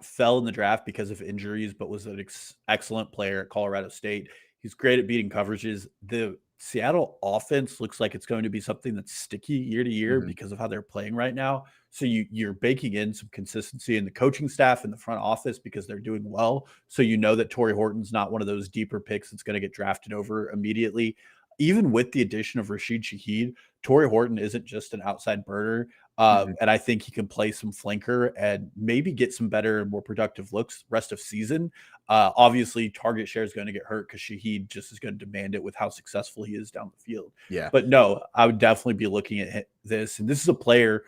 fell in the draft because of injuries, but was an excellent player at Colorado State. He's great at beating coverages. The Seattle offense looks like it's going to be something that's sticky year to year because of how they're playing right now. So you're baking in some consistency in the coaching staff and the front office because they're doing well. So you know that Tory Horton's not one of those deeper picks that's going to get drafted over immediately. Even with the addition of Rashid Shaheed, Tory Horton isn't just an outside burner. And I think he can play some flanker and maybe get some better and more productive looks rest of season. Obviously, target share is going to get hurt because Shaheed just is going to demand it with how successful he is down the field. Yeah. But no, I would definitely be looking at this. And this is a player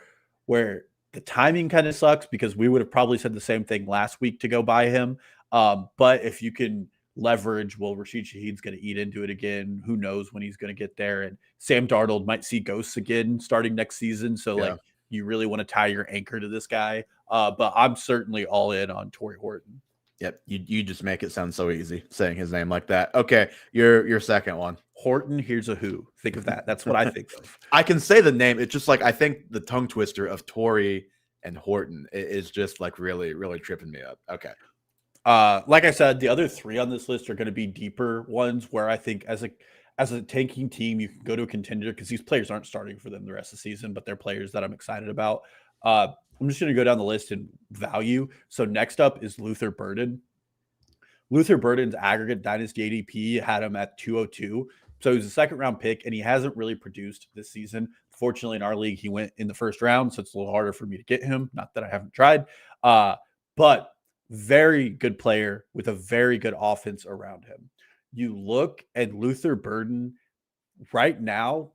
where the timing kind of sucks because we would have probably said the same thing last week to go buy him. But if you can leverage, well, Rashid Shaheed's going to eat into it again. Who knows when he's going to get there? And Sam Darnold might see ghosts again starting next season. So like you really want to tie your anchor to this guy. But I'm certainly all in on Tory Horton. Yep. You just make it sound so easy saying his name like that. Okay. Your second one. Horton, here's a who. Think of that. That's what I think of. I can say the name. It's just like, I think the tongue twister of Tory and Horton is just like really, really tripping me up. Okay. Like I said, the other three on this list are going to be deeper ones where I think as a tanking team, you can go to a contender because these players aren't starting for them the rest of the season, but they're players that I'm excited about. I'm just going to go down the list in value. So next up is Luther Burden. Luther Burden's aggregate Dynasty ADP had him at 202. So he's a second round pick and he hasn't really produced this season. Fortunately, in our league, he went in the first round. So it's a little harder for me to get him. Not that I haven't tried, but very good player with a very good offense around him. You look at Luther Burden right now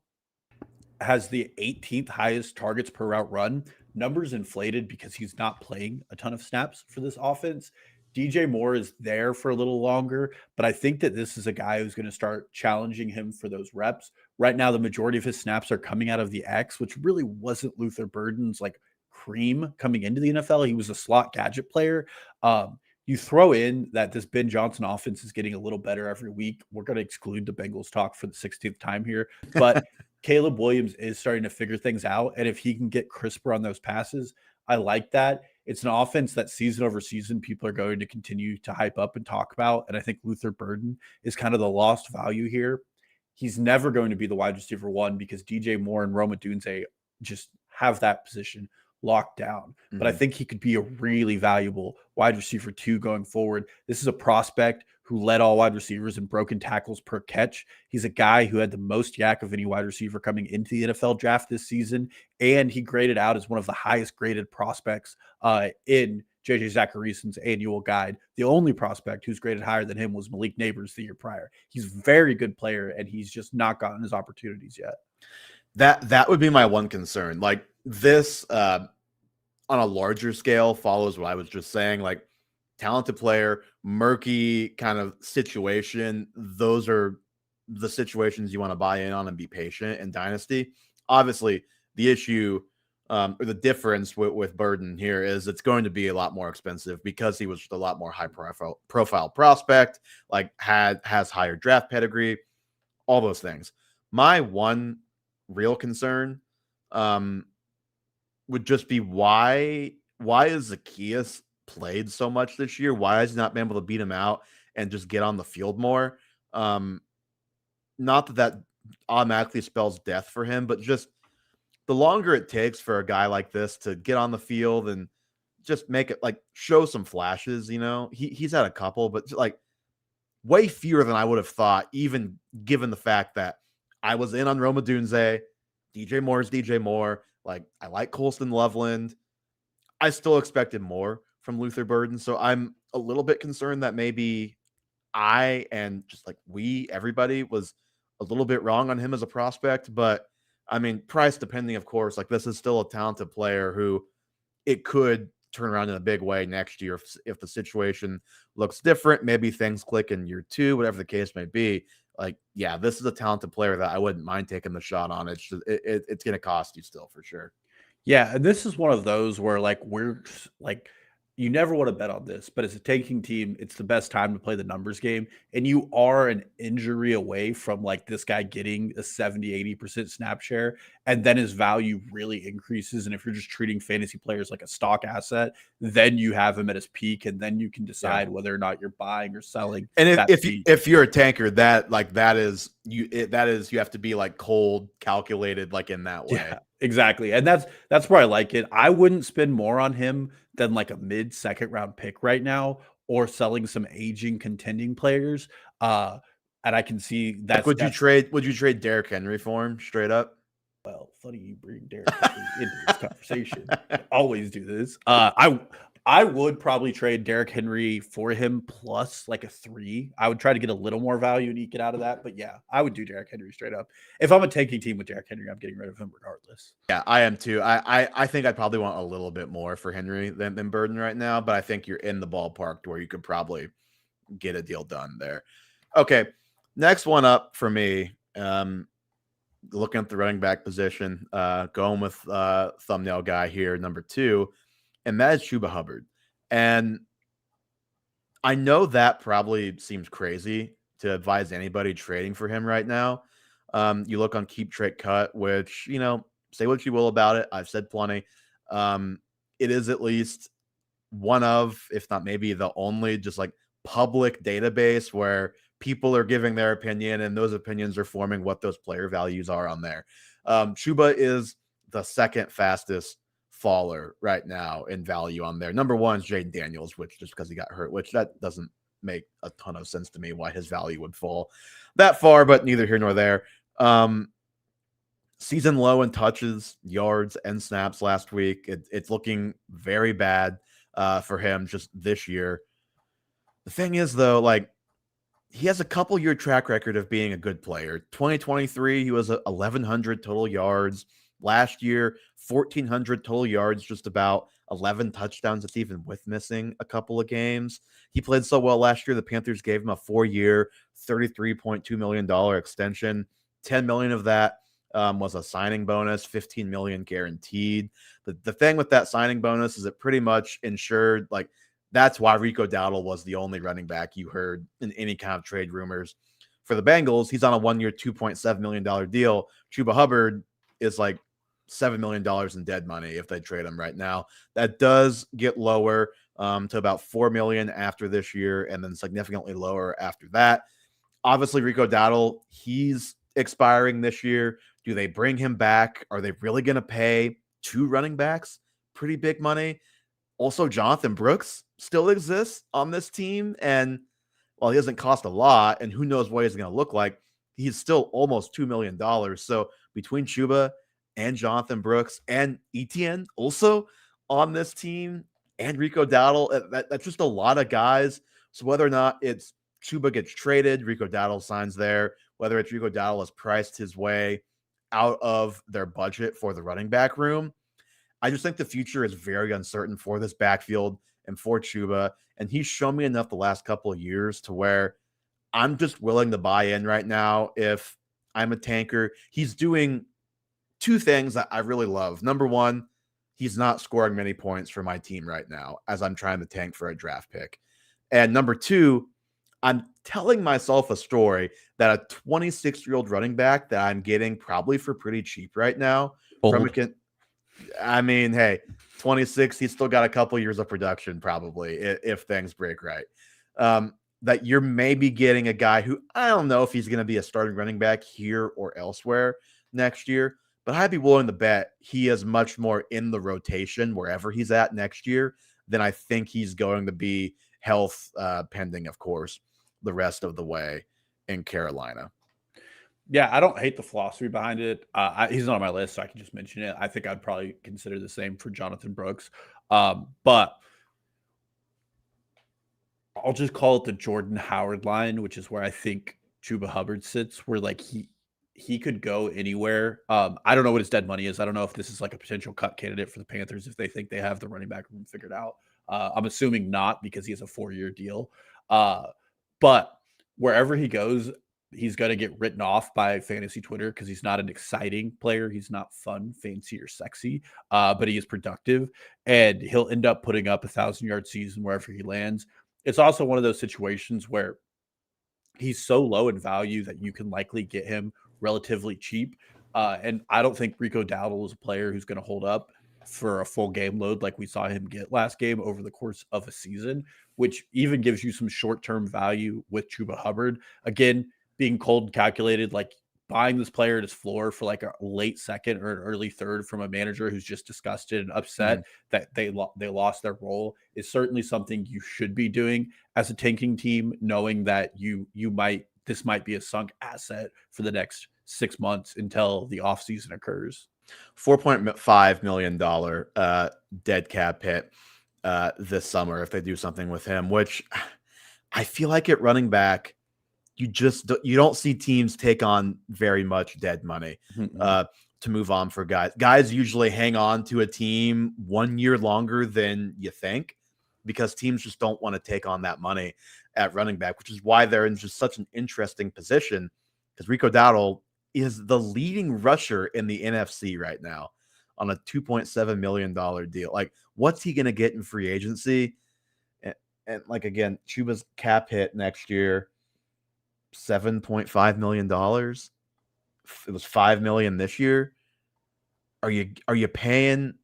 has the 18th highest targets per route run. Numbers inflated because he's not playing a ton of snaps for this offense. DJ Moore is there for a little longer, but I think that this is a guy who's going to start challenging him for those reps. Right now, the majority of his snaps are coming out of the X, which really wasn't Luther Burden's like cream coming into the NFL. He was a slot gadget player. You throw in that this Ben Johnson offense is getting a little better every week. We're going to exclude the Bengals talk for the 16th time here, but Caleb Williams is starting to figure things out. And if he can get crisper on those passes, I like that. It's an offense that season over season, people are going to continue to hype up and talk about. And I think Luther Burden is kind of the lost value here. He's never going to be the wide receiver one because DJ Moore and Roma Dunze just have that position locked down. But I think he could be a really valuable wide receiver two going forward. This is a prospect who led all wide receivers in broken tackles per catch. He's a guy who had the most yak of any wide receiver coming into the NFL draft this season. And he graded out as one of the highest graded prospects in JJ Zacharyason's annual guide. The only prospect who's graded higher than him was Malik Neighbors the year prior. He's a very good player, and he's just not gotten his opportunities yet. That would be my one concern. Like this, on a larger scale, follows what I was just saying. Like talented player, murky kind of situation. Those are the situations you want to buy in on and be patient in Dynasty. Obviously, the issue or the difference with Burden here is it's going to be a lot more expensive because he was just a lot more high profile prospect, like has higher draft pedigree, all those things. My one real concern would just be why is Zacchaeus played so much this year? Why has he not been able to beat him out and just get on the field more? Not that automatically spells death for him, but just the longer it takes for a guy like this to get on the field and just make it like show some flashes, you know, he's had a couple, but like way fewer than I would have thought, even given the fact that I was in on Rome Odunze. DJ Moore is DJ Moore. Like, I like Colston Loveland. I still expected more from Luther Burden. So I'm a little bit concerned that maybe I and just like everybody was a little bit wrong on him as a prospect. But I mean, price depending, of course, like this is still a talented player who it could turn around in a big way next year if the situation looks different. Maybe things click in year 2, whatever the case may be. Like, yeah, this is a talented player that I wouldn't mind taking the shot on. It's just, it's going to cost you still for sure. Yeah, and this is one of those where like we're like you never want to bet on this, but as a tanking team, it's the best time to play the numbers game. And you are an injury away from like this guy getting a 70-80% snap share, and then his value really increases. And if you're just treating fantasy players like a stock asset, then you have him at his peak, and then you can decide whether or not you're buying or selling. And if you're a tanker, that is you have to be like cold calculated like in that way. Yeah, exactly. And that's where I like it. I wouldn't spend more on him than like a mid-second round pick right now, or selling some aging contending players. And I can see that. Like, would you trade Derrick Henry for him straight up? Well, funny you bring Derrick Henry into this conversation. I always do this. I would probably trade Derrick Henry for him plus like a 3. I would try to get a little more value and eke it out of that. But yeah, I would do Derrick Henry straight up. If I'm a tanking team with Derrick Henry, I'm getting rid of him regardless. Yeah, I am too. I think I'd probably want a little bit more for Henry than Burden right now, but I think you're in the ballpark to where you could probably get a deal done there. Okay, next one up for me. Looking at the running back position, going with thumbnail guy here, number 2, and that is Chuba Hubbard. And I know that probably seems crazy to advise anybody trading for him right now. You look on Keep Trade Cut, which, you know, say what you will about it. I've said plenty. It is at least one of, if not maybe the only, just like public database where people are giving their opinion, and those opinions are forming what those player values are on there. Chuba is the second fastest faller right now in value on there. Number 1 is Jaden Daniels, which just because he got hurt, which that doesn't make a ton of sense to me why his value would fall that far, but neither here nor there. Season low in touches, yards, and snaps last week. It's looking very bad for him just this year. The thing is, though, like, he has a couple-year track record of being a good player. 2023, he was 1,100 total yards. Last year, 1,400 total yards, just about 11 touchdowns. It's even with missing a couple of games. He played so well last year, the Panthers gave him a 4-year, $33.2 million extension. $10 million of that was a signing bonus, $15 million guaranteed. The thing with that signing bonus is it pretty much ensured, like, that's why Rico Dowdle was the only running back you heard in any kind of trade rumors for the Bengals. He's on a 1-year, $2.7 million deal. Chuba Hubbard is like $7 million in dead money if they trade him right now. That does get lower to about $4 million after this year, and then significantly lower after that. Obviously, Rico Dowdle, he's expiring this year. Do they bring him back? Are they really going to pay 2 running backs pretty big money? Also, Jonathan Brooks still exists on this team, and while he doesn't cost a lot, and who knows what he's going to look like, he's still almost $2 million. So between Chuba and Jonathan Brooks and Etienne also on this team, and Rico Dowdle, that's just a lot of guys. So whether or not it's Chuba gets traded, Rico Dowdle signs there, whether it's Rico Dowdle has priced his way out of their budget for the running back room, I just think the future is very uncertain for this backfield and for Chuba. And he's shown me enough the last couple of years to where I'm just willing to buy in right now if I'm a tanker. He's doing 2 things that I really love. Number 1, he's not scoring many points for my team right now as I'm trying to tank for a draft pick. And number 2, I'm telling myself a story that a 26-year-old running back that I'm getting probably for pretty cheap right now I mean, hey, 26, he's still got a couple years of production probably if things break right. That you're maybe getting a guy who I don't know if he's going to be a starting running back here or elsewhere next year, but I'd be willing to bet he is much more in the rotation wherever he's at next year than I think he's going to be health pending, of course, the rest of the way in Carolina. Yeah, I don't hate the philosophy behind it. He's not on my list, so I can just mention it. I think I'd probably consider the same for Jonathan Brooks. But I'll just call it the Jordan Howard line, which is where I think Chuba Hubbard sits, where like he could go anywhere. I don't know what his dead money is. I don't know if this is like a potential cut candidate for the Panthers if they think they have the running back room figured out. I'm assuming not because he has a 4-year deal. But wherever he goes, he's going to get written off by fantasy Twitter because he's not an exciting player. He's not fun, fancy, or sexy, but he is productive, and he'll end up putting up 1,000-yard season wherever he lands. It's also one of those situations where he's so low in value that you can likely get him relatively cheap. And I don't think Rico Dowdle is a player who's going to hold up for a full game load like we saw him get last game over the course of a season, which even gives you some short-term value with Chuba Hubbard. Again, being cold and calculated, like buying this player at his floor for like a late second or an early third from a manager who's just disgusted and upset that they lost their role is certainly something you should be doing as a tanking team, knowing that this might be a sunk asset for the next 6 months until the offseason occurs. $4.5 million dead cap hit this summer if they do something with him, which I feel like at running back, you don't see teams take on very much dead money to move on for guys. Guys usually hang on to a team 1 year longer than you think because teams just don't want to take on that money at running back, which is why they're in just such an interesting position because Rico Dowdle is the leading rusher in the NFC right now on a $2.7 million deal. Like, what's he going to get in free agency? And like, again, Chuba's cap hit next year, $7.5 million. It was $5 million this year. Are you paying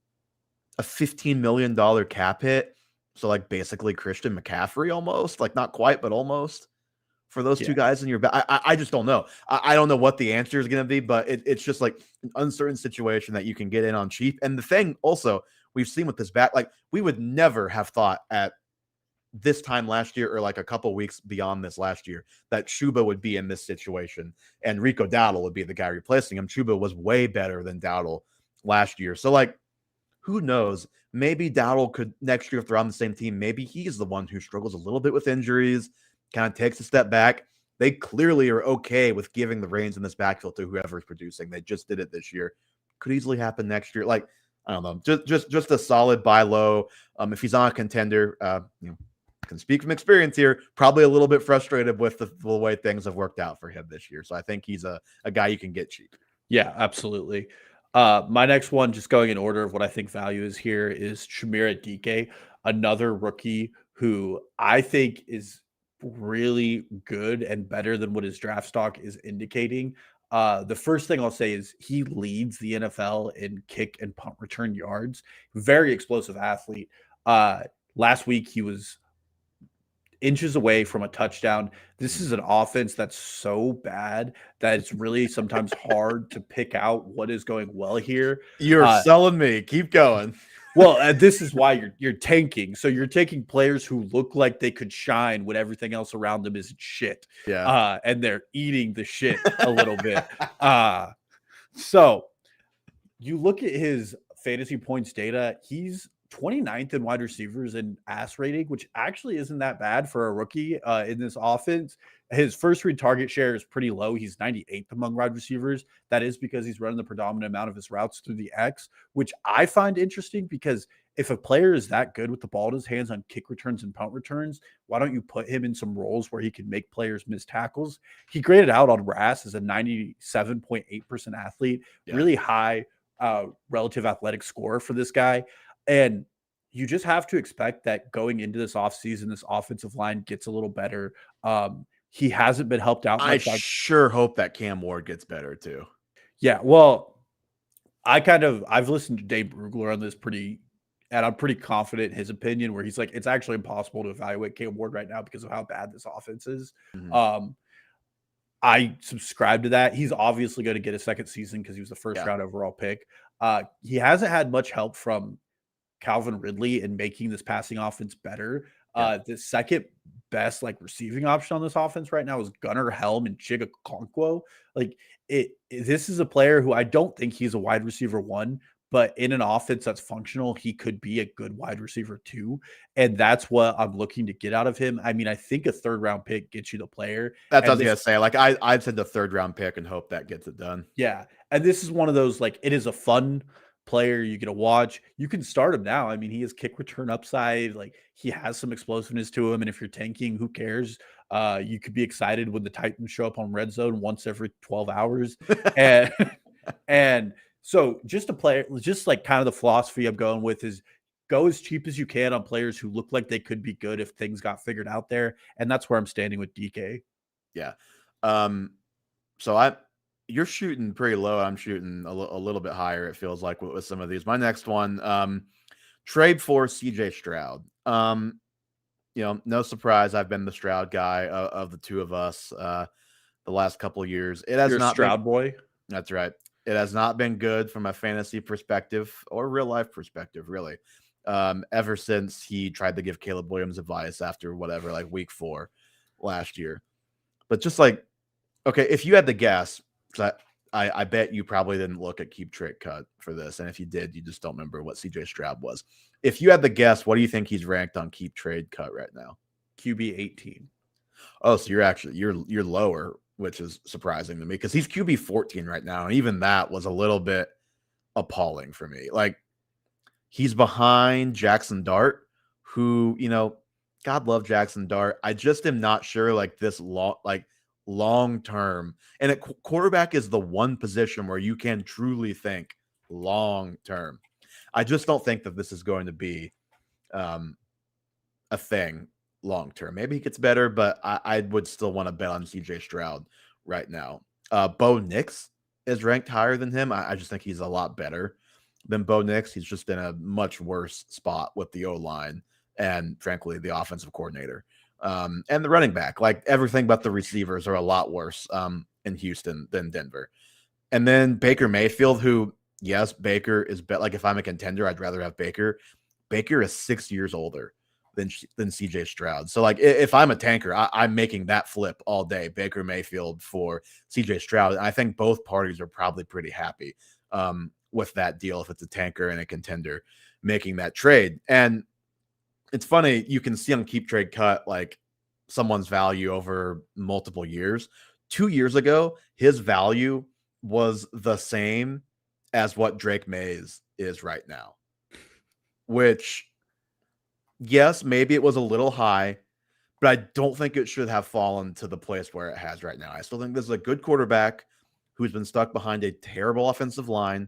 a $15 million cap hit? So like basically Christian McCaffrey almost, like not quite, but almost for those two guys in your back. I just don't know. I don't know what the answer is going to be, but it's just like an uncertain situation that you can get in on cheap. And the thing also we've seen with this back, like we would never have thought at this time last year or like a couple weeks beyond this last year that Chuba would be in this situation and Rico Dowdle would be the guy replacing him. Chuba was way better than Dowdle last year. So like, who knows? Maybe Dowdle could next year, if they're on the same team, maybe he's the one who struggles a little bit with injuries, kind of takes a step back. They clearly are okay with giving the reins in this backfield to whoever's producing. They just did it this year. Could easily happen next year. Like, I don't know, just a solid buy low. If he's on a contender, can speak from experience here, probably a little bit frustrated with the way things have worked out for him this year. So I think he's a guy you can get cheap. Yeah, absolutely. My next one, just going in order of what I think value is here, is Chimere Dike, another rookie who I think is really good and better than what his draft stock is indicating. The first thing I'll say is he leads the NFL in kick and punt return yards. Very explosive athlete. Last week he was inches away from a touchdown. This is an offense that's so bad that it's really sometimes hard to pick out what is going well here. You're selling me. Keep going. Well, this is why you're tanking. So you're taking players who look like they could shine when everything else around them is shit. Yeah. And they're eating the shit a little bit. So you look at his fantasy points data, he's 29th in wide receivers and ass rating, which actually isn't that bad for a rookie in this offense. His first read target share is pretty low. He's 98th among wide receivers. That is because he's running the predominant amount of his routes through the X, which I find interesting because if a player is that good with the ball in his hands on kick returns and punt returns, why don't you put him in some roles where he can make players miss tackles? He graded out on RAS as a 97.8% athlete, really high relative athletic score for this guy. And you just have to expect that going into this offseason, this offensive line gets a little better. He hasn't been helped out much. I sure hope that Cam Ward gets better too. Yeah, well, I've listened to Dave Brugler on this and I'm pretty confident in his opinion where he's like, it's actually impossible to evaluate Cam Ward right now because of how bad this offense is. Mm-hmm. I subscribe to that. He's obviously going to get a second season because he was the first round overall pick. He hasn't had much help from Calvin Ridley in making this passing offense better. The second best like receiving option on this offense right now is Gunnar Helm and Chiga Okonkwo. Like this is a player who I don't think he's a wide receiver 1, but in an offense that's functional, he could be a good wide receiver 2. And that's what I'm looking to get out of him. I mean, I think a 3rd round pick gets you the player. That's what I was going to say. Like I'd said the 3rd round pick and hope that gets it done. Yeah. And this is one of those, like, it is a fun player you get to watch. You can start him now. I mean, he has kick return upside. Like, he has some explosiveness to him. And if you're tanking, who cares? You could be excited when the Titans show up on red zone once every 12 hours. And so just a player, just like kind of the philosophy I'm going with is go as cheap as you can on players who look like they could be good if things got figured out there. And that's where I'm standing with Dike. Yeah. So you're shooting pretty low. I'm shooting a little bit higher, it feels like, with some of these. My next one, trade for CJ Stroud. No surprise, I've been the Stroud guy of the two of us the last couple of years. It has not Stroud boy. That's right. It has not been good from a fantasy perspective or real life perspective, really. Ever since he tried to give Caleb Williams advice after whatever, like week 4 last year. But just like, okay, if you had to guess, I bet you probably didn't look at Keep Trade Cut for this. And if you did, you just don't remember what CJ Stroud was. If you had to guess, what do you think he's ranked on Keep Trade Cut right now? QB 18. Oh, so you're lower, which is surprising to me because he's QB 14 right now. And even that was a little bit appalling for me. Like, he's behind Jackson Dart, who, God love Jackson Dart. I just am not sure like this long term. And at quarterback is the one position where you can truly think long term. I just don't think that this is going to be a thing long term. Maybe he gets better, but I would still want to bet on CJ Stroud right now. Bo Nix is ranked higher than him. I just think he's a lot better than Bo Nix. He's just in a much worse spot with the O-line and, frankly, the offensive coordinator. And the running back, like everything but the receivers are a lot worse in Houston than Denver. And then Baker Mayfield, who, yes, Baker is like if I'm a contender, I'd rather have Baker. Baker is 6 years older than CJ Stroud. So like if I'm a tanker, I'm making that flip all day, Baker Mayfield for CJ Stroud. And I think both parties are probably pretty happy with that deal if it's a tanker and a contender making that trade. And it's funny, you can see on Keep Trade Cut like someone's value over multiple years. 2 years ago, his value was the same as what Drake May's is right now, which, yes, maybe it was a little high, but I don't think it should have fallen to the place where it has right now. I still think this is a good quarterback who's been stuck behind a terrible offensive line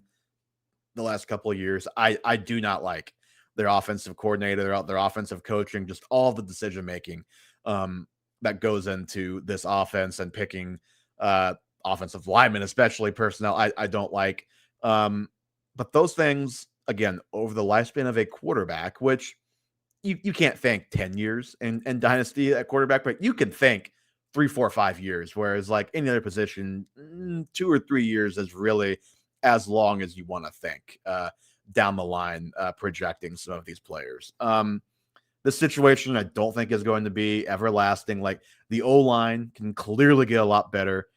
the last couple of years. I do not like their offensive coordinator, their offensive coaching, just all the decision making that goes into this offense and picking offensive linemen, especially personnel. I don't like. But those things, again, over the lifespan of a quarterback, which you can't think 10 years in Dynasty at quarterback, but you can think 3, 4, 5 years, whereas like any other position, 2 or 3 years is really as long as you want to think down the line, projecting some of these players. This situation I don't think is going to be everlasting. Like the O-line can clearly get a lot better.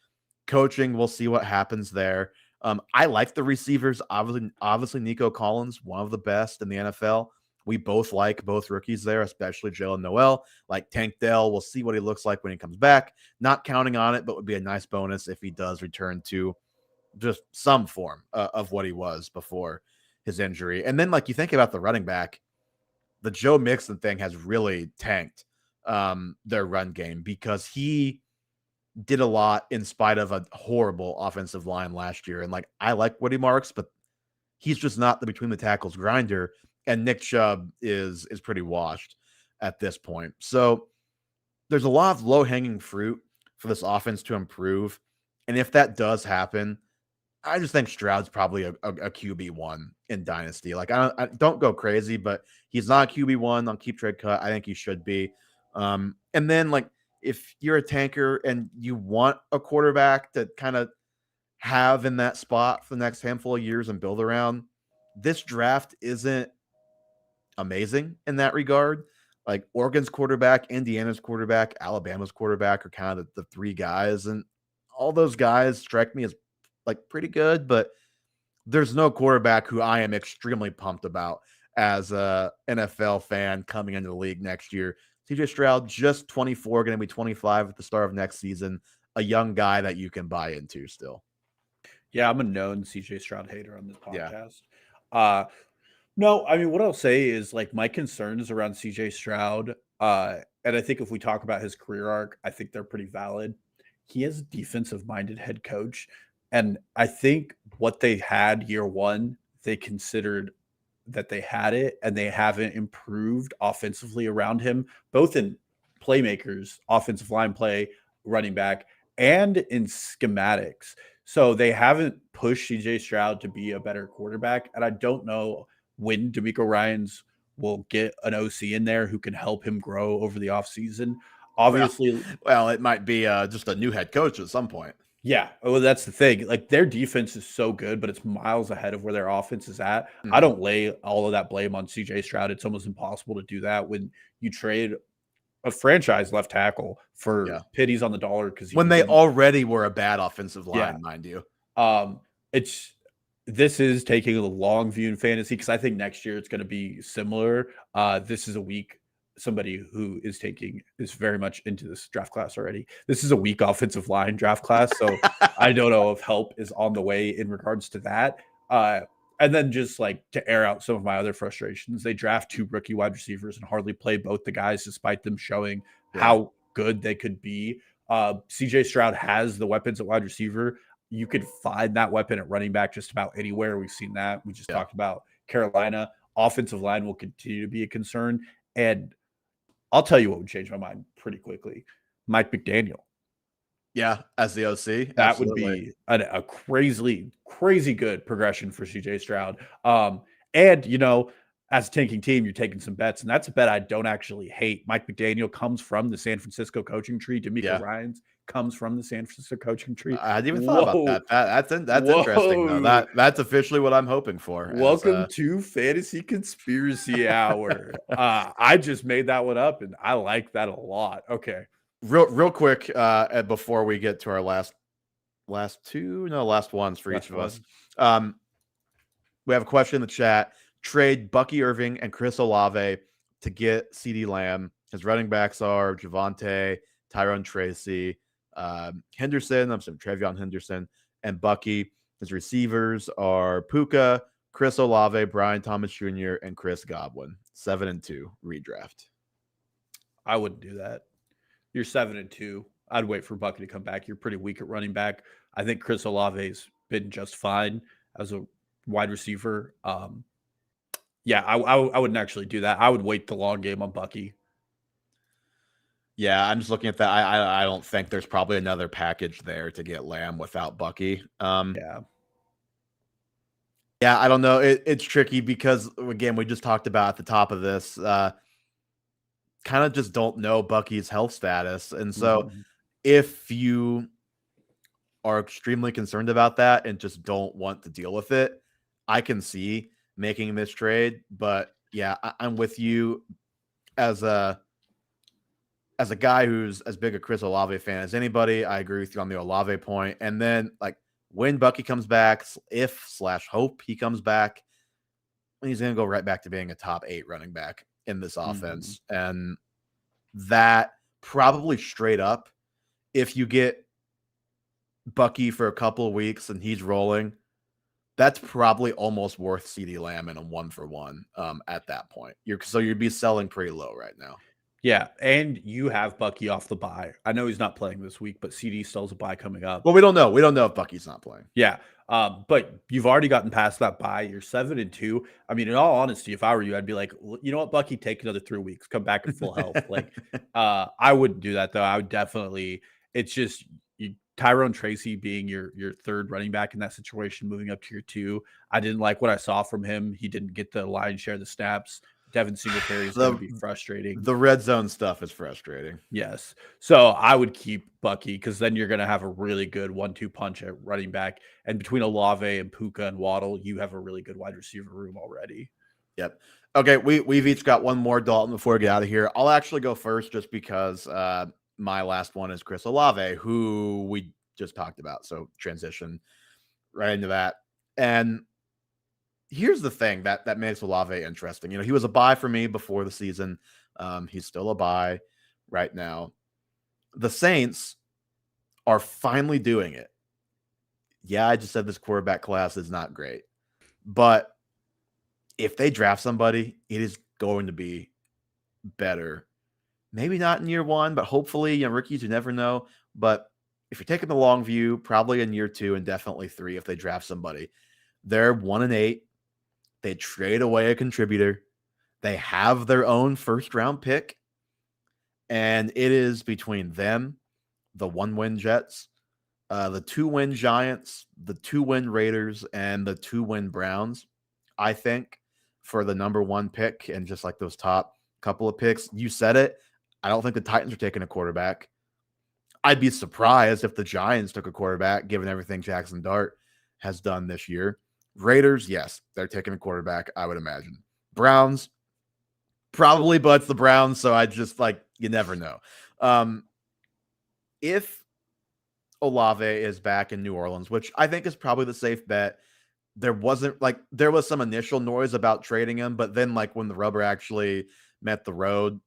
Coaching, we'll see what happens there. I like the receivers. Obviously, Nico Collins, one of the best in the NFL. We both like both rookies there, especially Jalen Noel. Like Tank Dell, we'll see what he looks like when he comes back. Not counting on it, but would be a nice bonus if he does return to just some form of what he was before his injury. And then, like, you think about the running back, the Joe Mixon thing has really tanked their run game because he did a lot in spite of a horrible offensive line last year. And like, I like Woody Marks, but he's just not the between the tackles grinder. And Nick Chubb is pretty washed at this point. So there's a lot of low hanging fruit for this offense to improve. And if that does happen, I just think Stroud's probably a QB1 in Dynasty. Like, I don't go crazy, but he's not a QB1 on Keep Trade Cut. I think he should be. And then, like, if you're a tanker and you want a quarterback to kind of have in that spot for the next handful of years and build around, this draft isn't amazing in that regard. like Oregon's quarterback, Indiana's quarterback, Alabama's quarterback are kind of the three guys. And all those guys strike me as like pretty good, but there's no quarterback who I am extremely pumped about as a NFL fan coming into the league next year. CJ Stroud, just 24, going to be 25 at the start of next season. A young guy that you can buy into still. Yeah, I'm a known CJ Stroud hater on this podcast. Yeah. No, I mean, what I'll say is like my concerns around CJ Stroud, and I think if we talk about his career arc, I think they're pretty valid. He is a defensive-minded head coach, and I think what they had year one, they considered that they had it, and they haven't improved offensively around him, both in playmakers, offensive line play, running back, and in schematics. So they haven't pushed CJ Stroud to be a better quarterback, and I don't know when DeMeco Ryans will get an OC in there who can help him grow over the offseason. Obviously, well, it might be just a new head coach at some point. Yeah. Well, that's the thing. Like their defense is so good, but it's miles ahead of where their offense is at. Mm-hmm. I don't lay all of that blame on CJ Stroud. It's almost impossible to do that when you trade a franchise left tackle for pennies on the dollar because when they already were a bad offensive line, mind you. This is taking a long view in fantasy because I think next year it's going to be similar. This is a week. Somebody who is very much into this draft class already. This is a weak offensive line draft class, so I don't know if help is on the way in regards to that. And then just like to air out some of my other frustrations, they draft 2 rookie wide receivers and hardly play both the guys despite them showing how good they could be. CJ Stroud has the weapons at wide receiver. You could find that weapon at running back just about anywhere. We've seen that. We just talked about Carolina. Offensive line will continue to be a concern. And I'll tell you what would change my mind pretty quickly. Mike McDaniel. Yeah, as the OC. That absolutely would be a crazy good progression for CJ Stroud. And, you know, as a tanking team, you're taking some bets, and that's a bet I don't actually hate. Mike McDaniel comes from the San Francisco coaching tree. DeMeco Ryans comes from the San Francisco coaching tree. I hadn't even thought about that. That's interesting, though. That's officially what I'm hoping for. Welcome to Fantasy Conspiracy Hour. I just made that one up, and I like that a lot. Okay. Real quick, before we get to our last ones for each of us. We have a question in the chat. Trade Bucky Irving and Chris Olave to get CeeDee Lamb. His running backs are Javonte, Tyrone Tracy, Trevion Henderson, and Bucky. His receivers are Puka, Chris Olave, Brian Thomas Jr., and Chris Godwin. 7-2 redraft. I wouldn't do that. You're 7-2. I'd wait for Bucky to come back. You're pretty weak at running back. I think Chris Olave's been just fine as a wide receiver. I wouldn't actually do that. I would wait the long game on Bucky. Yeah, I'm just looking at that. I don't think there's probably another package there to get Lamb without Bucky. Yeah, I don't know. It's tricky because, again, we just talked about at the top of this, kind of just don't know Bucky's health status. And so if you are extremely concerned about that and just don't want to deal with it, I can see making this trade. But yeah, I'm with you as a guy who's as big a Chris Olave fan as anybody. I agree with you on the Olave point. And then like when Bucky comes back, hope he comes back, he's going to go right back to being a top 8 running back in this offense. And that probably straight up, if you get Bucky for a couple of weeks and he's rolling, that's probably almost worth CeeDee Lamb in a 1-for-1 at that point. You'd be selling pretty low right now. Yeah, and you have Bucky off the bye. I know he's not playing this week, but CD still has a bye coming up. Well, we don't know. We don't know if Bucky's not playing. Yeah, but you've already gotten past that bye. You're 7-2. I mean, in all honesty, if I were you, I'd be like, you know what, Bucky, take another 3 weeks. Come back in full health. Like, I wouldn't do that, though. I would definitely – it's just Tyrone Tracy being your third running back in that situation, moving up to your 2. I didn't like what I saw from him. He didn't get the lion's share of the snaps. Devin Singletary is going to be frustrating. The red zone stuff is frustrating. Yes. So I would keep Bucky because then you're going to have a really good 1-2 punch at running back. And between Olave and Puka and Waddle, you have a really good wide receiver room already. Yep. Okay, we've each got one more, Dalton, before we get out of here. I'll actually go first just because my last one is Chris Olave, who we just talked about. So transition right into that. And here's the thing that makes Olave interesting. He was a buy for me before the season. He's still a buy right now. The Saints are finally doing it. Yeah, I just said this quarterback class is not great, but if they draft somebody, it is going to be better. Maybe not in year one, but hopefully, rookies, you never know. But if you're taking the long view, probably in year 2 and definitely 3 if they draft somebody. They're 1-8. They trade away a contributor. They have their own first-round pick. And it is between them, the 1-win Jets, the 2-win Giants, the 2-win Raiders, and the 2-win Browns, I think, for the number 1 pick and just like those top couple of picks. You said it. I don't think the Titans are taking a quarterback. I'd be surprised if the Giants took a quarterback, given everything Jackson Dart has done this year. Raiders, yes, they're taking a quarterback, I would imagine. Browns, probably, but it's the Browns, so I just you never know. If Olave is back in New Orleans, which I think is probably the safe bet, there was some initial noise about trading him, but then when the rubber actually met the road,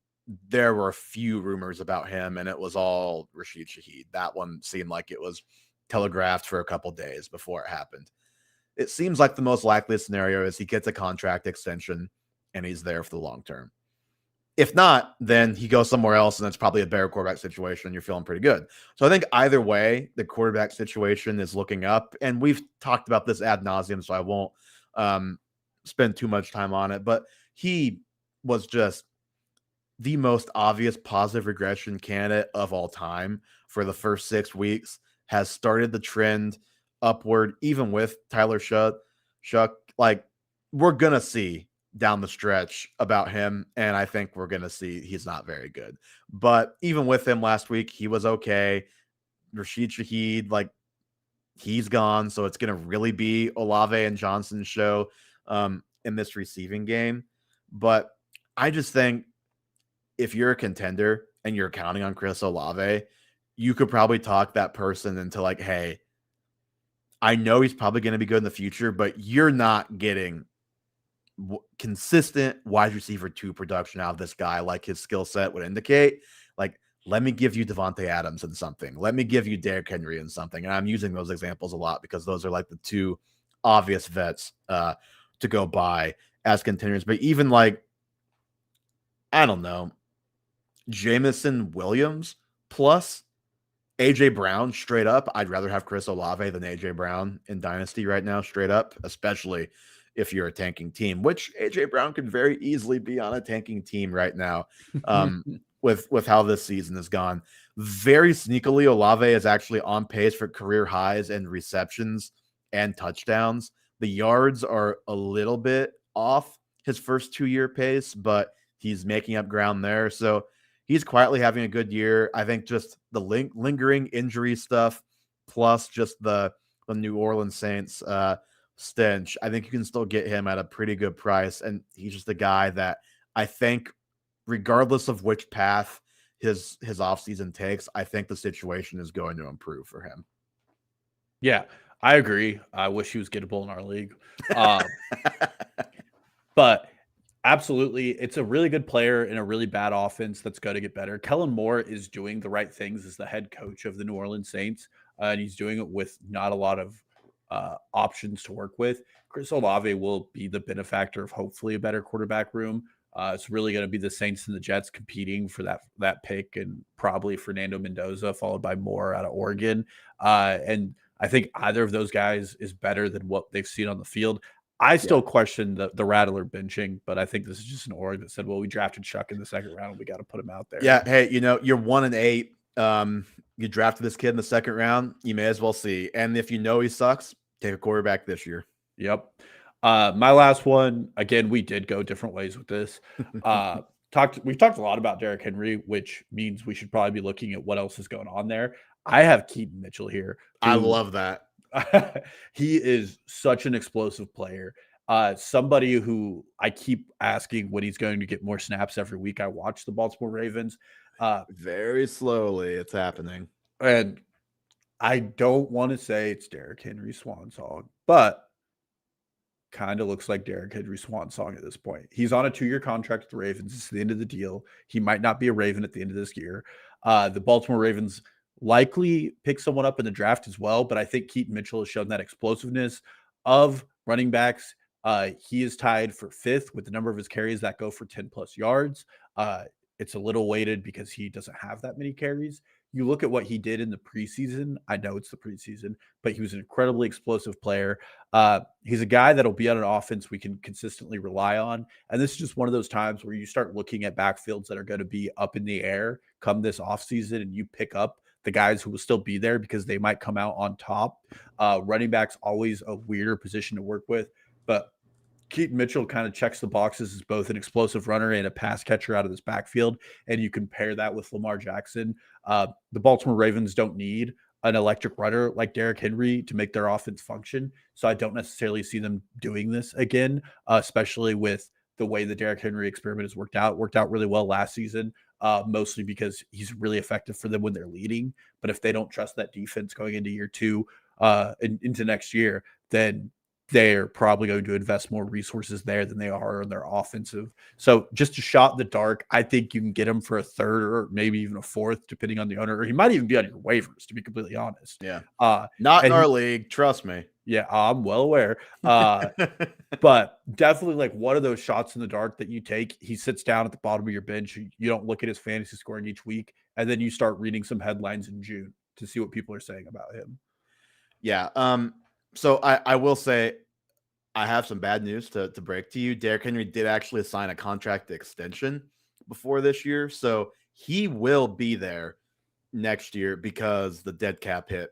there were a few rumors about him, and it was all Rashid Shaheed. That one seemed like it was telegraphed for a couple days before it happened. It seems like the most likely scenario is he gets a contract extension and he's there for the long term. If not, then he goes somewhere else, and it's probably a better quarterback situation, and you're feeling pretty good. So I think either way, the quarterback situation is looking up, and we've talked about this ad nauseum, so I won't spend too much time on it, but he was just the most obvious positive regression candidate of all time for the first 6 weeks, has started the trend upward, even with Tyler Shuck. We're going to see down the stretch about him, and I think we're going to see he's not very good. But even with him last week, he was okay. Rashid Shaheed, he's gone, so it's going to really be Olave and Johnson's show in this receiving game. But I just think if you're a contender and you're counting on Chris Olave, you could probably talk that person into hey, I know he's probably going to be good in the future, but you're not getting consistent wide receiver 2 production out of this guy like his skill set would indicate. Let me give you Devontae Adams and something. Let me give you Derrick Henry and something. And I'm using those examples a lot because those are the 2 obvious vets to go by as contenders. But even I don't know, Jameson Williams plus AJ Brown straight up. I'd rather have Chris Olave than AJ Brown in Dynasty right now, straight up, especially if you're a tanking team, which AJ Brown could very easily be on a tanking team right now with how this season has gone. Very sneakily, Olave is actually on pace for career highs in receptions and touchdowns. The yards are a little bit off his first 2-year pace, but he's making up ground there. So he's quietly having a good year. I think just the lingering injury stuff, plus just the New Orleans Saints stench, I think you can still get him at a pretty good price. And he's just a guy that I think, regardless of which path his offseason takes, I think the situation is going to improve for him. Yeah, I agree. I wish he was gettable in our league. But absolutely, it's a really good player in a really bad offense that's going to get better. Kellen Moore is doing the right things as the head coach of the New Orleans Saints, and he's doing it with not a lot of options to work with. Chris Olave will be the benefactor of hopefully a better quarterback room. It's really going to be the Saints and the Jets competing for that pick, and probably Fernando Mendoza, followed by Moore out of Oregon. And I think either of those guys is better than what they've seen on the field. I still question the Rattler benching, but I think this is just an org that said, well, we drafted Chuck in the 2nd round. We got to put him out there. Yeah. Hey, you're 1-8. You drafted this kid in the 2nd round. You may as well see. And if you know he sucks, take a quarterback this year. Yep. My last one, again, we did go different ways with this. We've talked a lot about Derrick Henry, which means we should probably be looking at what else is going on there. I have Keaton Mitchell here. I love that. He is such an explosive player. Somebody who I keep asking when he's going to get more snaps every week. I watch the Baltimore Ravens. Very slowly, it's happening. And I don't want to say it's Derrick Henry swan song, but kind of looks like Derrick Henry swan song at this point. He's on a 2-year contract with the Ravens. It's the end of the deal. He might not be a Raven at the end of this year. The Baltimore Ravens likely pick someone up in the draft as well, but I think Keaton Mitchell has shown that explosiveness of running backs. He is tied for 5th with the number of his carries that go for 10 plus yards. It's a little weighted because he doesn't have that many carries. You look at what he did in the preseason. I know it's the preseason, but he was an incredibly explosive player. He's a guy that'll be on an offense we can consistently rely on. And this is just one of those times where you start looking at backfields that are going to be up in the air come this offseason, and you pick up the guys who will still be there because they might come out on top. Running back's always a weirder position to work with, but Keaton Mitchell kind of checks the boxes as both an explosive runner and a pass catcher out of this backfield. And you compare that with Lamar Jackson. The Baltimore Ravens don't need an electric runner like Derrick Henry to make their offense function. So I don't necessarily see them doing this again, especially with the way the Derrick Henry experiment has worked out. Worked out really well last season, mostly because he's really effective for them when they're leading. But if they don't trust that defense going into year 2 and into next year, then they're probably going to invest more resources there than they are in their offensive. So just a shot in the dark, I think you can get him for a 3rd or maybe even a 4th, depending on the owner. Or he might even be on your waivers, to be completely honest. Yeah. Not in our league. Trust me. Yeah, I'm well aware. But definitely like one of those shots in the dark that you take. He sits down at the bottom of your bench. You don't look at his fantasy scoring each week. And then you start reading some headlines in June to see what people are saying about him. Yeah. So I will say I have some bad news to break to you. Derrick Henry did actually sign a contract extension before this year, so he will be there next year because the dead cap hit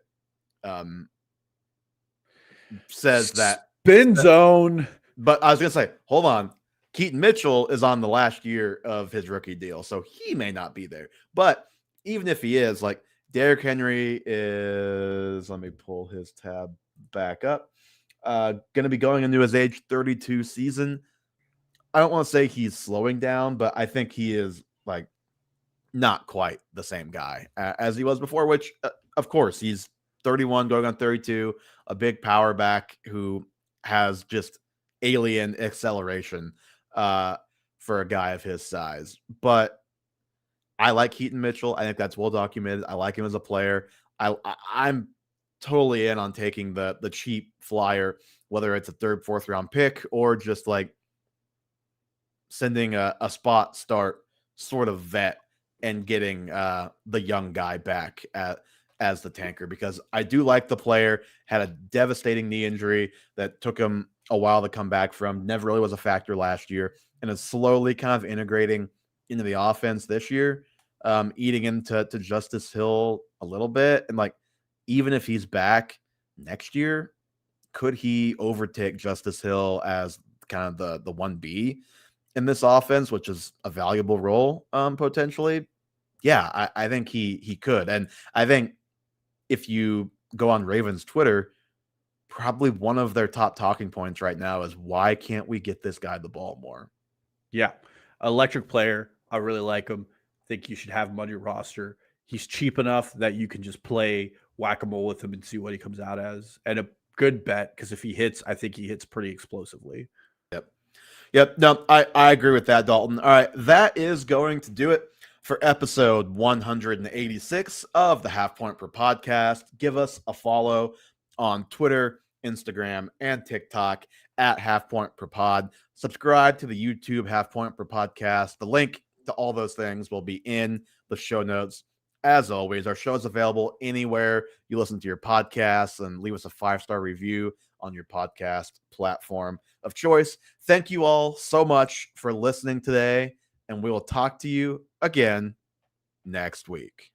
says that spin zone. But I was gonna say, hold on. Keaton Mitchell is on the last year of his rookie deal, so he may not be there. But even if he is, like Derrick Henry is, let me pull his tab back up. Going to be going into his age 32 season. I don't want to say he's slowing down, but I think he is like not quite the same guy as he was before, which of course he's 31 going on 32, a big power back who has just alien acceleration for a guy of his size. But I like Keaton Mitchell. I think that's well documented. I like him as a player. I'm totally in on taking the cheap flyer, whether it's a 3rd, 4th round pick or just like sending a spot start sort of vet and getting the young guy back as the tanker, because I do like the player. Had a devastating knee injury that took him a while to come back from. Never really was a factor last year, and is slowly kind of integrating into the offense this year, eating into Justice Hill a little bit. And like, even if he's back next year, could he overtake Justice Hill as kind of the 1B in this offense, which is a valuable role potentially? Yeah, I think he could. And I think if you go on Ravens Twitter, probably one of their top talking points right now is, why can't we get this guy the ball more? Yeah, electric player. I really like him. Think you should have him on your roster. He's cheap enough that you can just play whack-a-mole with him and see what he comes out as. And a good bet, because if he hits, I think he hits pretty explosively. Yep. No, I agree with that, Dalton. All right, that is going to do it for episode 186 of the Half Point Per Podcast. Give us a follow on Twitter, Instagram, and TikTok at Half Point Per Pod. Subscribe to the YouTube Half Point Per Podcast. The link to all those things will be in the show notes. As always, our show is available anywhere you listen to your podcasts, and leave us a 5-star review on your podcast platform of choice. Thank you all so much for listening today, and we will talk to you again next week.